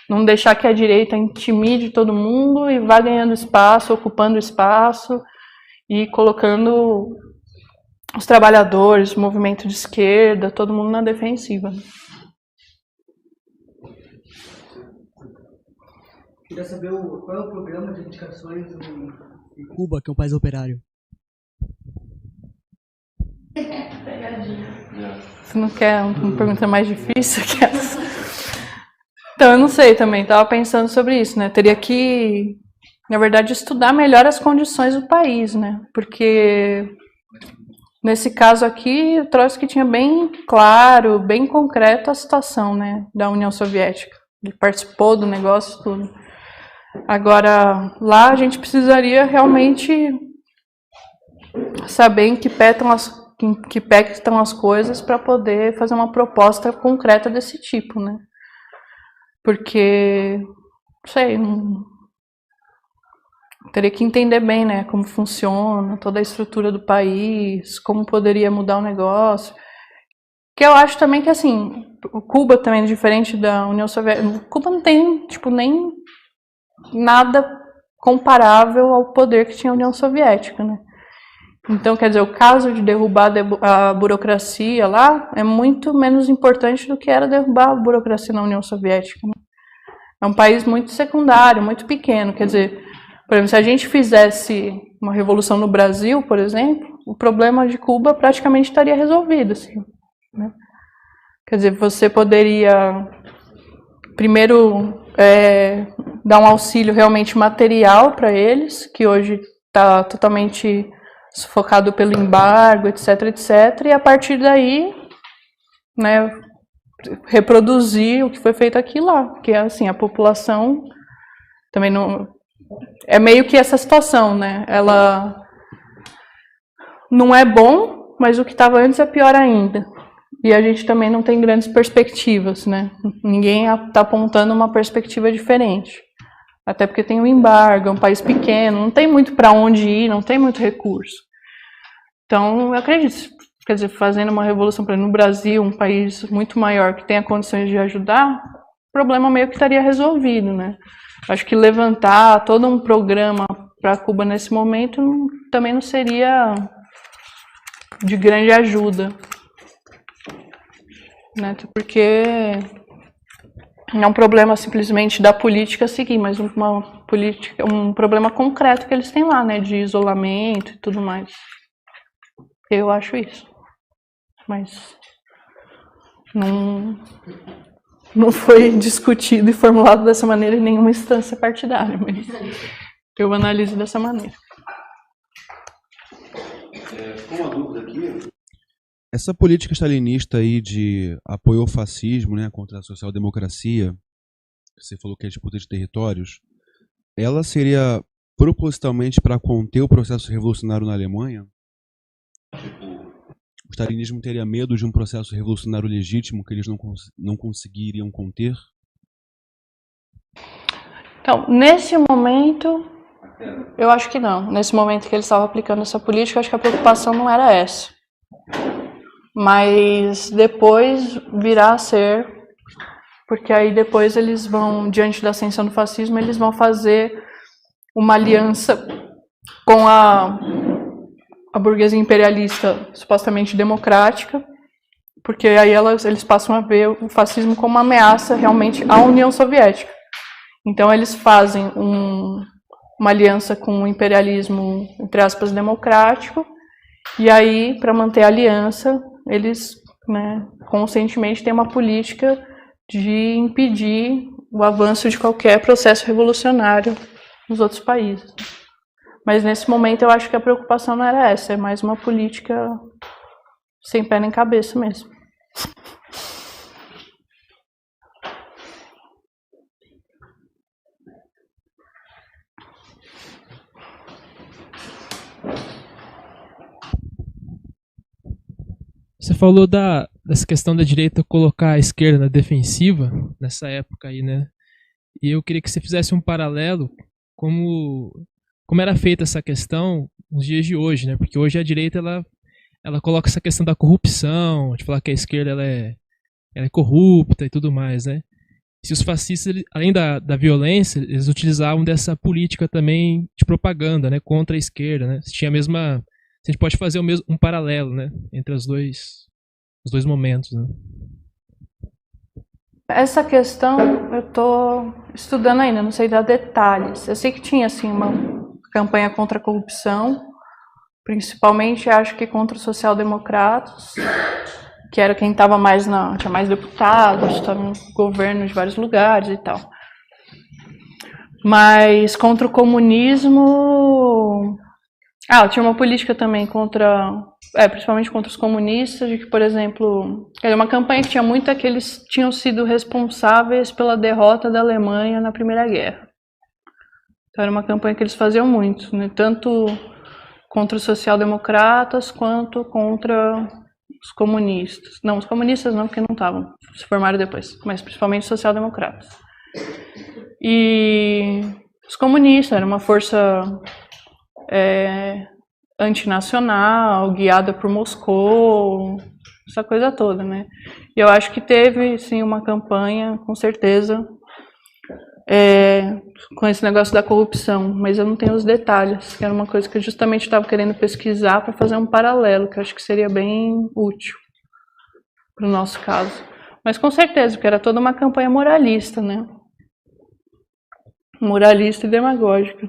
Não deixar que a direita intimide todo mundo e vá ganhando espaço, ocupando espaço e colocando os trabalhadores, o movimento de esquerda, todo mundo na defensiva. Queria saber qual é o programa de indicações em Cuba, que é um país operário. Você não quer uma pergunta mais difícil que essa? Então, eu não sei também, estava pensando sobre isso, né? Teria que, na verdade, estudar melhor as condições do país, né? Porque, nesse caso aqui, o Trotsky tinha bem claro, bem concreto a situação, né, da União Soviética. Ele participou do negócio, tudo. Agora, lá a gente precisaria realmente saber em que pé estão as coisas para poder fazer uma proposta concreta desse tipo, né? Porque, não sei, teria que entender bem, né, como funciona toda a estrutura do país, como poderia mudar o negócio. Que eu acho também que, assim, o Cuba também, diferente da União Soviética, Cuba não tem, tipo, nem nada comparável ao poder que tinha a União Soviética, né? Então, quer dizer, o caso de derrubar a burocracia lá é muito menos importante do que era derrubar a burocracia na União Soviética, né? É um país muito secundário, muito pequeno. Quer dizer, por exemplo, se a gente fizesse uma revolução no Brasil, por exemplo, o problema de Cuba praticamente estaria resolvido, assim, né? Quer dizer, você poderia primeiro dar um auxílio realmente material para eles, que hoje está totalmente sufocado pelo embargo, etc, etc, e a partir daí, né, reproduzir o que foi feito aqui lá, porque assim, a população também não... É meio que essa situação, né, ela não é bom, mas o que estava antes é pior ainda. E a gente também não tem grandes perspectivas, né? Ninguém está apontando uma perspectiva diferente. Até porque tem o embargo, é um país pequeno, não tem muito para onde ir, não tem muito recurso. Então, eu acredito, quer dizer, fazendo uma revolução, por exemplo, no Brasil, um país muito maior que tenha condições de ajudar, o problema meio que estaria resolvido, né? Acho que levantar todo um programa para Cuba nesse momento também não seria de grande ajuda, né? Porque não é um problema simplesmente da política seguir, mas um problema concreto que eles têm lá, né? De isolamento e tudo mais. Eu acho isso. Mas não foi discutido e formulado dessa maneira em nenhuma instância partidária, mas eu analiso dessa maneira. Uma dúvida aqui. Essa política stalinista aí de apoio ao fascismo, né, contra a social-democracia, você falou que é disputa de territórios, ela seria propositalmente para conter o processo revolucionário na Alemanha? O stalinismo teria medo de um processo revolucionário legítimo que eles não conseguiriam conter? Então, nesse momento, eu acho que não. Nesse momento que eles estavam aplicando essa política, eu acho que a preocupação não era essa. Mas depois virá a ser, porque aí depois eles vão, diante da ascensão do fascismo, eles vão fazer uma aliança com a burguesia imperialista supostamente democrática, porque aí eles passam a ver o fascismo como uma ameaça realmente à União Soviética. Então eles fazem uma aliança com o imperialismo, entre aspas, democrático, e aí, para manter a aliança, eles, né, conscientemente têm uma política de impedir o avanço de qualquer processo revolucionário nos outros países. Mas nesse momento eu acho que a preocupação não era essa, é mais uma política sem pé nem cabeça mesmo. Você falou da dessa questão da direita colocar a esquerda na defensiva, nessa época aí, né? E eu queria que você fizesse um paralelo como era feita essa questão nos dias de hoje, né? Porque hoje a direita, ela coloca essa questão da corrupção, de falar que a esquerda ela é corrupta e tudo mais, né? Se os fascistas, além da violência, eles utilizavam dessa política também de propaganda, né, contra a esquerda, né? Se tinha a mesma, a gente pode fazer um paralelo, né, entre os dois momentos, né? Essa questão eu estou estudando ainda, não sei dar detalhes. Eu sei que tinha assim uma campanha contra a corrupção, principalmente acho que contra os social-democratas, que era quem estava mais tinha mais deputados, estava no governo de vários lugares e tal. Mas contra o comunismo... tinha uma política também principalmente contra os comunistas, de que, por exemplo, era uma campanha que tinha muito que eles tinham sido responsáveis pela derrota da Alemanha na Primeira Guerra. Então era uma campanha que eles faziam muito, né? Tanto contra os social-democratas quanto contra os comunistas. Não, os comunistas não, porque não estavam, se formaram depois, mas principalmente os social-democratas. E os comunistas eram uma força antinacional, guiada por Moscou, essa coisa toda, né? E eu acho que teve, sim, uma campanha, com certeza, com esse negócio da corrupção, mas eu não tenho os detalhes, que era uma coisa que eu justamente estava querendo pesquisar para fazer um paralelo, que eu acho que seria bem útil para o nosso caso. Mas com certeza, porque era toda uma campanha moralista, né? Moralista e demagógica.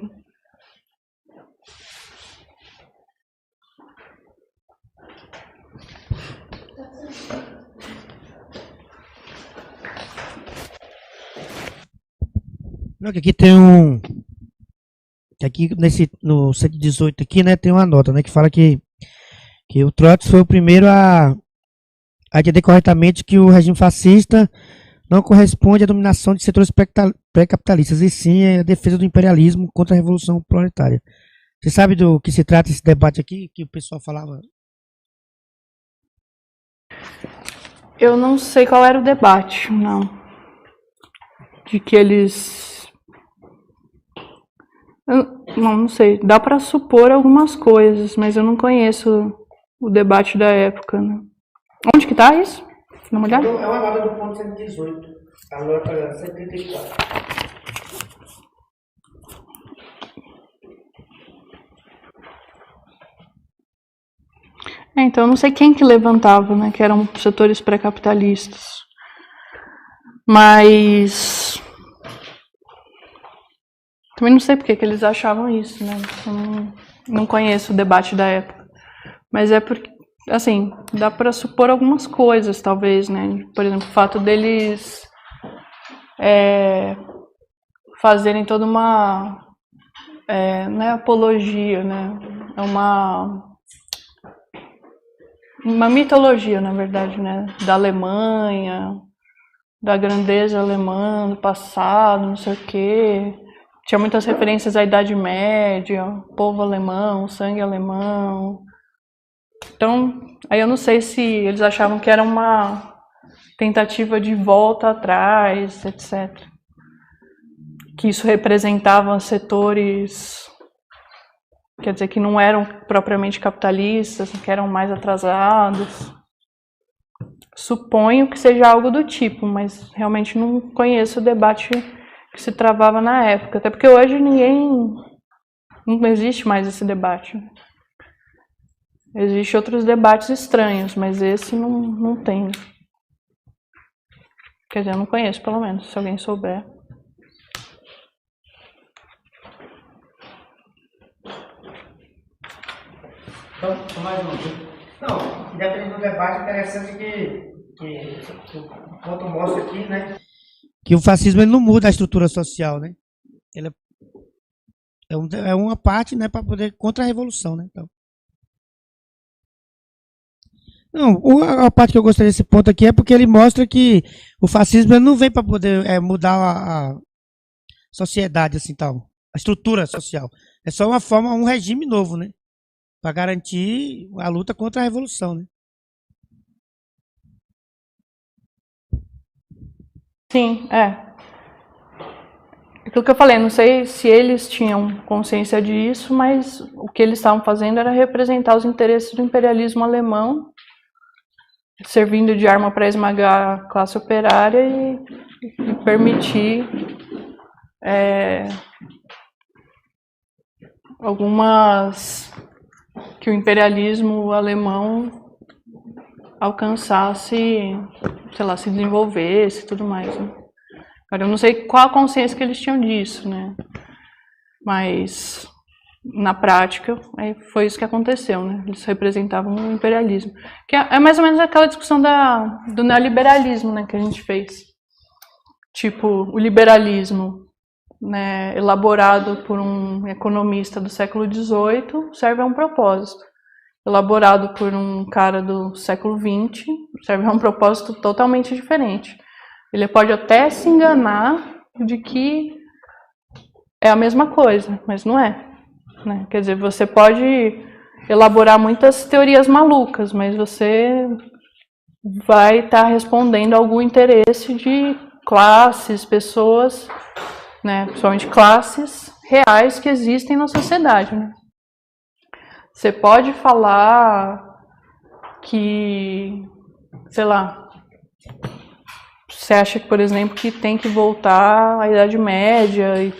Aqui tem aqui no 118 aqui, né, tem uma nota, né, que fala que o Trotsky foi o primeiro a entender corretamente que o regime fascista não corresponde à dominação de setores pré-capitalistas, e sim a defesa do imperialismo contra a revolução proletária. Você sabe do que se trata esse debate aqui, que o pessoal falava? Eu não sei qual era o debate, não. De que eles... não sei. Dá para supor algumas coisas, mas eu não conheço o debate da época, né? Onde que tá isso? Dá uma olhada? É uma nota do ponto 118. A nota 134. Então eu não sei quem que levantava, né? Que eram setores pré-capitalistas. Mas... também não sei porque que eles achavam isso, né? Eu não conheço o debate da época. Mas é porque, assim, dá para supor algumas coisas, talvez, né? Por exemplo, o fato deles fazerem toda uma... não é apologia, né? É uma mitologia, na verdade, né? Da Alemanha, da grandeza alemã, do passado, não sei o quê. Tinha muitas referências à Idade Média, povo alemão, sangue alemão. Então, aí eu não sei se eles achavam que era uma tentativa de volta atrás, etc. Que isso representava setores, quer dizer, que não eram propriamente capitalistas, que eram mais atrasados. Suponho que seja algo do tipo, mas realmente não conheço o debate que se travava na época. Até porque hoje não existe mais esse debate. Existem outros debates estranhos, mas esse não tem. Quer dizer, eu não conheço, pelo menos, se alguém souber. Então, mais uma vez. Não, independente do debate, interessante que o ponto mostra aqui, né? Que o fascismo ele não muda a estrutura social, né? Ele é uma parte, né, para poder contra a revolução, né? Então, não, a parte que eu gostei desse ponto aqui é porque ele mostra que o fascismo ele não vem para poder mudar a sociedade, assim, tal, a estrutura social. É só uma forma, um regime novo, né? Para garantir a luta contra a revolução, né? Sim, é. Aquilo que eu falei, não sei se eles tinham consciência disso, mas o que eles estavam fazendo era representar os interesses do imperialismo alemão, servindo de arma para esmagar a classe operária e permitir algumas que o imperialismo alemão alcançasse, sei lá, se desenvolvesse e tudo mais, né? Agora, eu não sei qual a consciência que eles tinham disso, né? Mas, na prática, foi isso que aconteceu, né? Eles representavam o imperialismo. Que é mais ou menos aquela discussão do neoliberalismo, né, que a gente fez. Tipo, o liberalismo, né, elaborado por um economista do século XVIII, serve a um propósito. Elaborado por um cara do século XX, serve a um propósito totalmente diferente. Ele pode até se enganar de que é a mesma coisa, mas não é, né? Quer dizer, você pode elaborar muitas teorias malucas, mas você vai estar respondendo a algum interesse de classes, pessoas, né? Principalmente classes reais que existem na sociedade, né? Você pode falar que, sei lá, você acha que, por exemplo, que tem que voltar à Idade Média e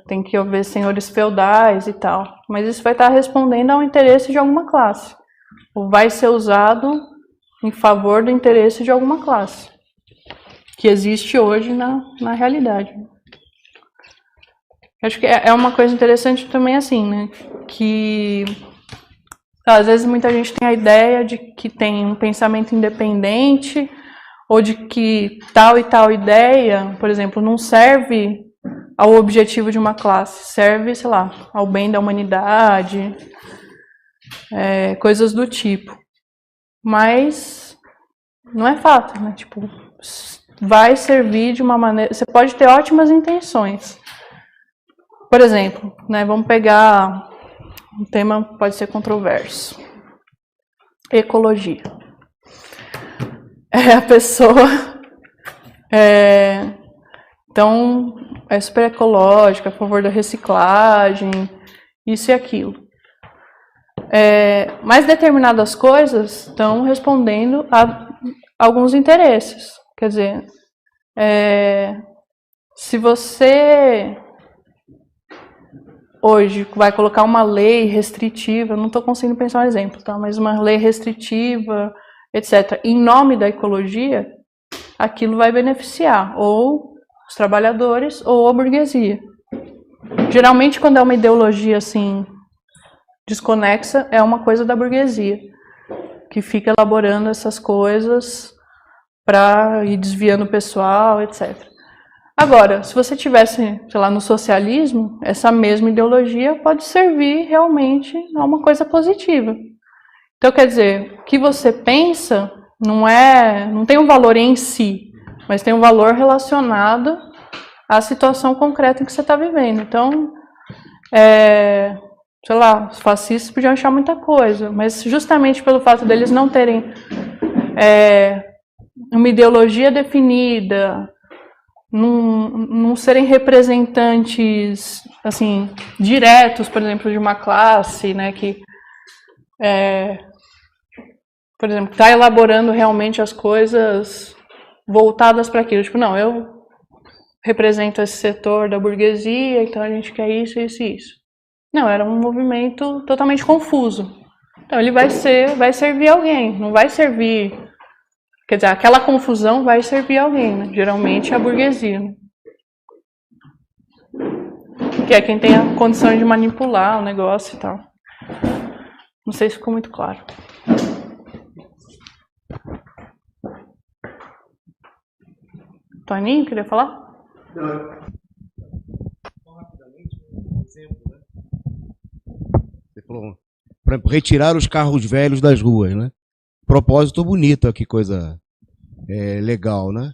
tem que haver senhores feudais e tal. Mas isso vai estar respondendo ao interesse de alguma classe. Ou vai ser usado em favor do interesse de alguma classe. Que existe hoje na realidade. Acho que é uma coisa interessante também assim, né? Que às vezes muita gente tem a ideia de que tem um pensamento independente ou de que tal e tal ideia, por exemplo, não serve ao objetivo de uma classe, serve, sei lá, ao bem da humanidade, coisas do tipo. Mas não é fato, né? Tipo, vai servir de uma maneira... Você pode ter ótimas intenções. Por exemplo, né, vamos pegar um tema que pode ser controverso. Ecologia. A pessoa então é super ecológica, a favor da reciclagem, isso e aquilo. Mas determinadas coisas estão respondendo a alguns interesses. Quer dizer, se você hoje vai colocar uma lei restritiva, não estou conseguindo pensar um exemplo, tá? Mas uma lei restritiva, etc., em nome da ecologia, aquilo vai beneficiar ou os trabalhadores ou a burguesia. Geralmente, quando é uma ideologia assim desconexa, é uma coisa da burguesia, que fica elaborando essas coisas para ir desviando o pessoal, etc. Agora, se você tivesse, sei lá, no socialismo, essa mesma ideologia pode servir realmente a uma coisa positiva. Então, quer dizer, o que você pensa não tem um valor em si, mas tem um valor relacionado à situação concreta em que você está vivendo. Então, sei lá, os fascistas podiam achar muita coisa, mas justamente pelo fato deles não terem uma ideologia definida, não serem representantes assim diretos, por exemplo, de uma classe, né, que por exemplo, está elaborando realmente as coisas voltadas para aquilo. Tipo, não, eu represento esse setor da burguesia, então a gente quer isso, isso e isso. Não, era um movimento totalmente confuso. Então ele vai servir alguém, não vai servir... Quer dizer, aquela confusão vai servir alguém, né? Geralmente a burguesia, né? Que é quem tem a condição de manipular o negócio e tal. Não sei se ficou muito claro. Toninho, queria falar? Rapidamente, um exemplo, né? Você falou, por exemplo, retirar os carros velhos das ruas, né? Propósito bonito, que coisa legal, né?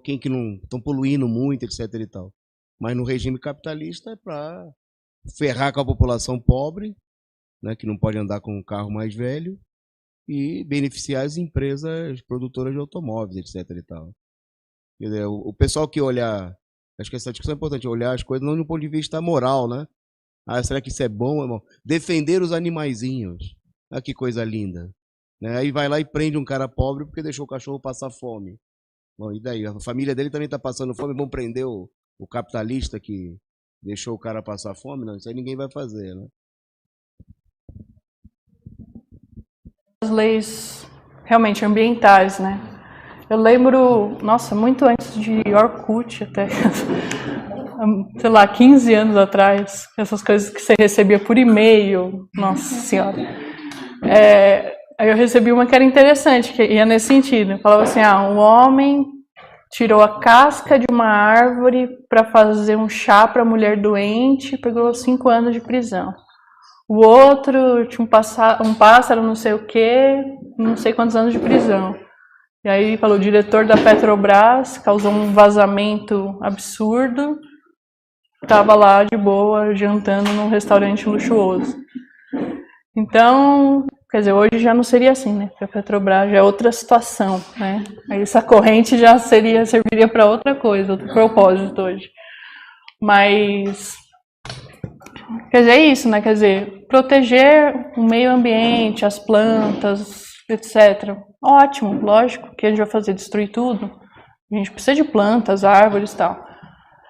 Quem que não estão poluindo muito, etc e tal. Mas no regime capitalista é para ferrar com a população pobre, né, que não pode andar com um carro mais velho, e beneficiar as empresas produtoras de automóveis, etc. e tal. Quer dizer, o pessoal que olha, acho que essa discussão é importante, olhar as coisas não do ponto de vista moral, né? Ah, será que isso é bom, irmão? Defender os animaizinhos. Ah, que coisa linda. Né? Aí vai lá e prende um cara pobre porque deixou o cachorro passar fome. Bom, e daí? A família dele também está passando fome, vão prender o capitalista que deixou o cara passar fome? Não, isso aí ninguém vai fazer, né? As leis realmente ambientais, né? Eu lembro, nossa, muito antes de Orkut até, sei lá, 15 anos atrás, essas coisas que você recebia por e-mail, nossa senhora. Aí eu recebi uma que era interessante, que ia nesse sentido. Falava assim, um homem tirou a casca de uma árvore para fazer um chá para mulher doente e pegou 5 anos de prisão. O outro tinha um pássaro não sei o quê, não sei quantos anos de prisão. E aí falou, o diretor da Petrobras causou um vazamento absurdo, estava lá de boa, jantando num restaurante luxuoso. Então, quer dizer, hoje já não seria assim, né? Porque a Petrobras já é outra situação, né? Aí essa corrente já serviria para outra coisa, outro propósito hoje. Mas, quer dizer, é isso, né? Quer dizer, proteger o meio ambiente, as plantas, etc. Ótimo, lógico que a gente vai fazer destruir tudo. A gente precisa de plantas, árvores e tal.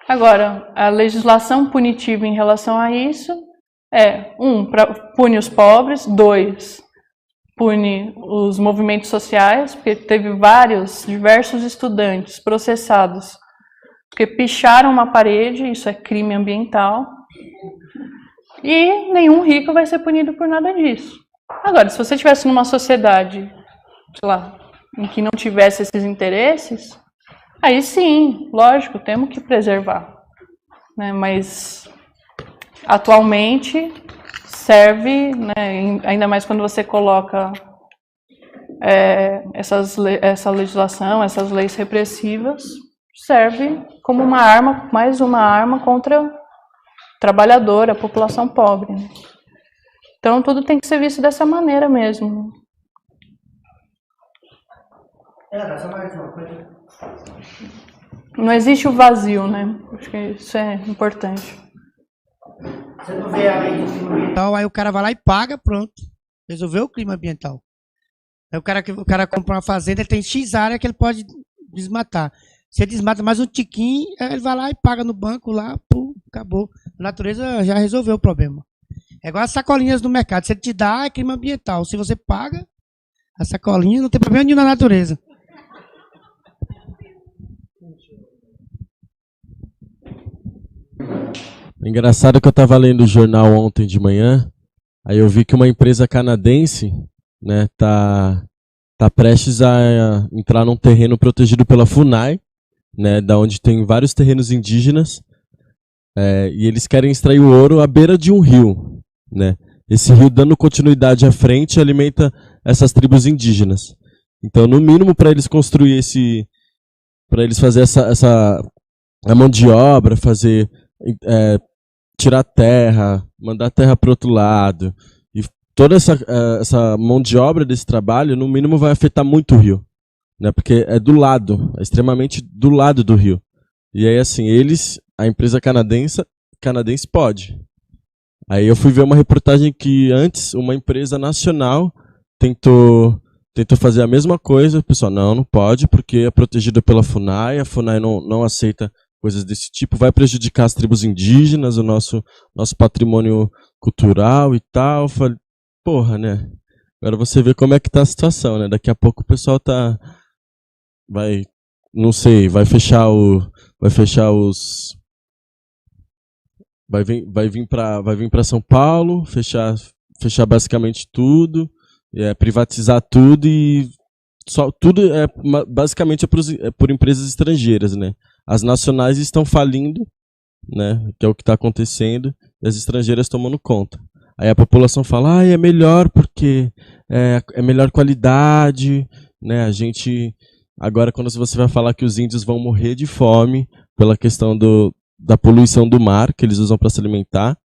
Agora, a legislação punitiva em relação a isso pune os pobres, 2, pune os movimentos sociais, porque teve diversos estudantes processados porque picharam uma parede, isso é crime ambiental, e nenhum rico vai ser punido por nada disso. Agora, se você estivesse numa sociedade, sei lá, em que não tivesse esses interesses, aí sim, lógico, temos que preservar, né? Mas atualmente serve, né, ainda mais quando você coloca essa legislação, essas leis repressivas, serve como uma arma, mais uma arma contra o trabalhador, a população pobre, né? Então tudo tem que ser visto dessa maneira mesmo. Só mais uma coisa. Não existe o vazio, né? Acho que isso é importante. Você não vê a lei de clima ambiental, aí o cara vai lá e paga, pronto. Resolveu o clima ambiental. Aí o cara compra uma fazenda, ele tem X área que ele pode desmatar. Se ele desmata mais um tiquinho, ele vai lá e paga no banco lá, pum, acabou. A natureza já resolveu o problema. É igual as sacolinhas do mercado. Se ele te dá, é clima ambiental. Se você paga, a sacolinha não tem problema nenhum na natureza. Engraçado que eu estava lendo o jornal ontem de manhã, aí eu vi que uma empresa canadense, né, tá prestes a entrar num terreno protegido pela FUNAI, né, da onde tem vários terrenos indígenas, e eles querem extrair o ouro à beira de um rio, né? Esse rio, dando continuidade à frente, alimenta essas tribos indígenas. Então, no mínimo, para eles construir para eles fazer a mão de obra, tirar terra, mandar terra para o outro lado, e toda essa mão de obra desse trabalho, no mínimo, vai afetar muito o rio, né? Porque é do lado, é extremamente do lado do rio. E aí, assim, a empresa canadense pode. Aí eu fui ver uma reportagem que antes uma empresa nacional tentou fazer a mesma coisa. O pessoal, não pode, porque é protegida pela FUNAI, a FUNAI não aceita coisas desse tipo, vai prejudicar as tribos indígenas, o nosso patrimônio cultural e tal. Falei, porra, né? Agora você vê como é que tá a situação, né? Daqui a pouco o pessoal vai fechar vai vir para São Paulo, fechar basicamente tudo, privatizar tudo, e tudo basicamente por empresas estrangeiras, né? As nacionais estão falindo, né? Que é o que está acontecendo, e as estrangeiras tomando conta. Aí a população fala, é melhor porque é melhor qualidade, né? A gente agora, quando você vai falar que os índios vão morrer de fome pela questão da poluição do mar que eles usam para se alimentar,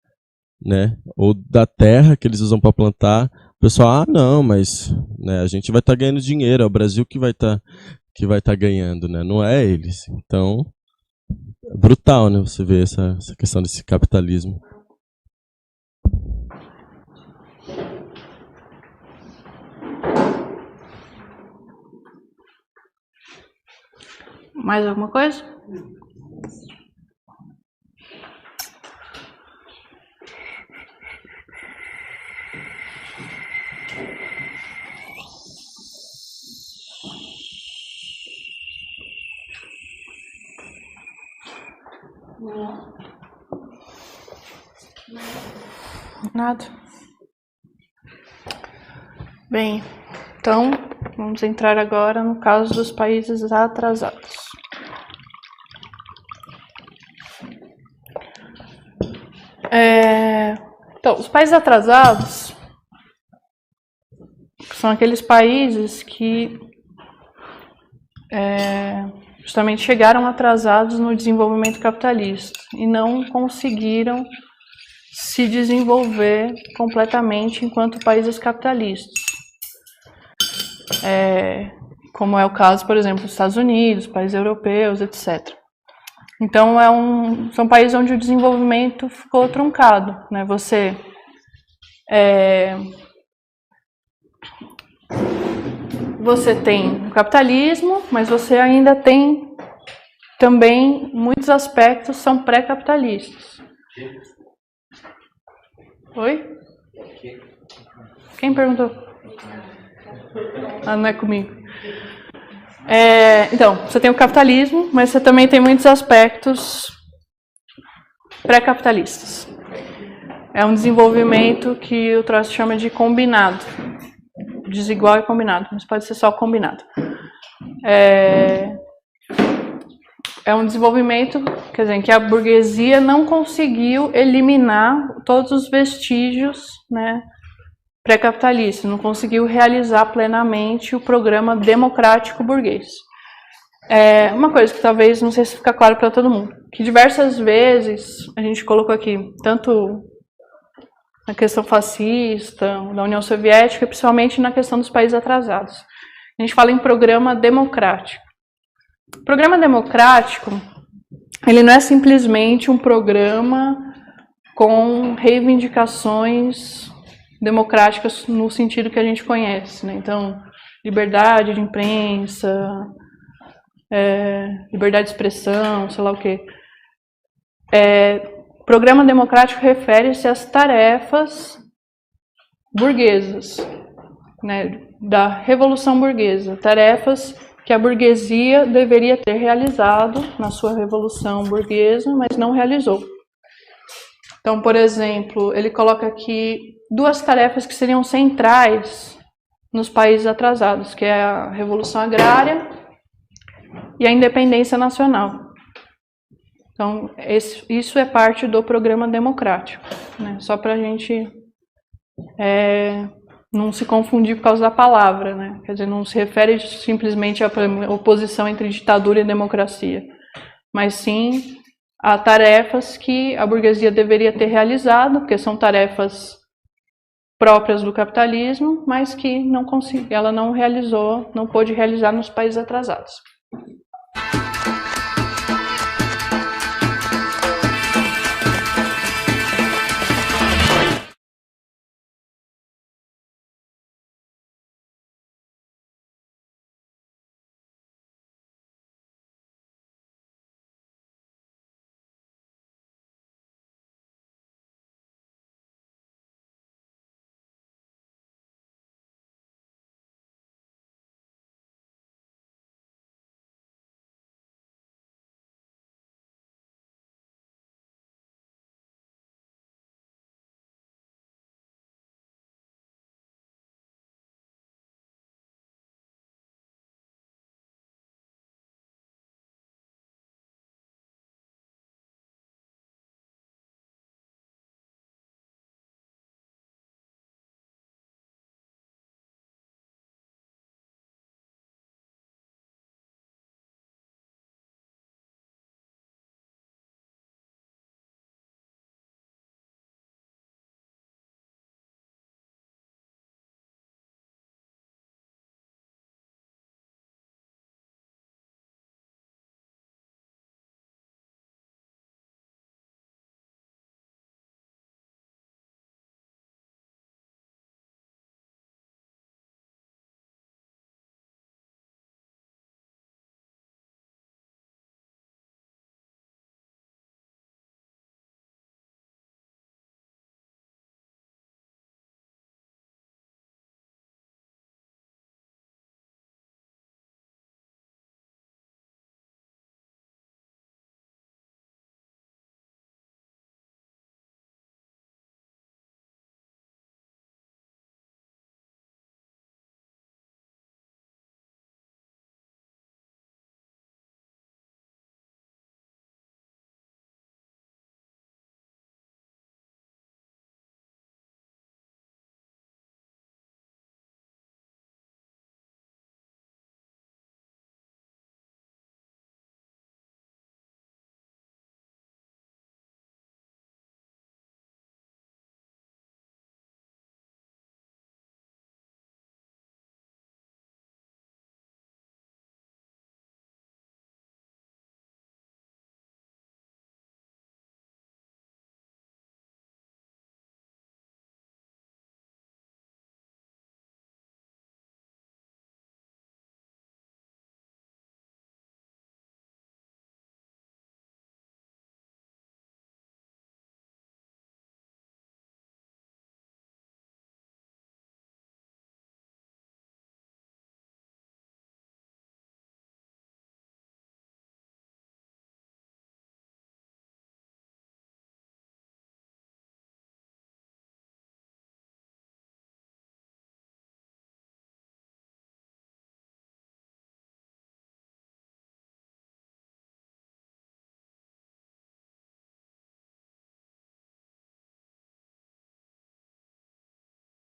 né? Ou da terra que eles usam para plantar, pessoal, não, mas né, a gente vai estar ganhando dinheiro, é o Brasil que vai estar ganhando, né? Não é eles. Então, é brutal, né? Você vê essa questão desse capitalismo. Mais alguma coisa? Não. Nada. Bem, então vamos entrar agora no caso dos países atrasados. Então, os países atrasados são aqueles países que justamente chegaram atrasados no desenvolvimento capitalista e não conseguiram se desenvolver completamente enquanto países capitalistas. Como é o caso, por exemplo, dos Estados Unidos, países europeus, etc. Então, são países onde o desenvolvimento ficou truncado, né? Você tem o capitalismo, mas você ainda tem também muitos aspectos são pré-capitalistas. Oi? Quem perguntou? Ah, não é comigo. Então, você tem o capitalismo, mas você também tem muitos aspectos pré-capitalistas. É um desenvolvimento que o Trotsky chama de combinado. Desigual e combinado, mas pode ser só combinado. É um desenvolvimento, quer dizer, em que a burguesia não conseguiu eliminar todos os vestígios, né, pré-capitalistas, não conseguiu realizar plenamente o programa democrático burguês. Uma coisa que talvez, não sei se fica claro para todo mundo, que diversas vezes a gente colocou aqui, tanto na questão fascista, da União Soviética, principalmente na questão dos países atrasados. A gente fala em programa democrático. O programa democrático, ele não é simplesmente um programa com reivindicações democráticas no sentido que a gente conhece, né? Então, liberdade de imprensa, liberdade de expressão, sei lá o quê. Programa democrático refere-se às tarefas burguesas, né, da Revolução Burguesa, tarefas que a burguesia deveria ter realizado na sua Revolução Burguesa, mas não realizou. Então, por exemplo, ele coloca aqui duas tarefas que seriam centrais nos países atrasados, que é a Revolução Agrária e a Independência Nacional. Então, isso é parte do programa democrático, né? Só para a gente não se confundir por causa da palavra, né? Quer dizer, não se refere simplesmente à oposição entre ditadura e democracia, mas sim a tarefas que a burguesia deveria ter realizado, porque são tarefas próprias do capitalismo, mas que ela não realizou, não pôde realizar nos países atrasados.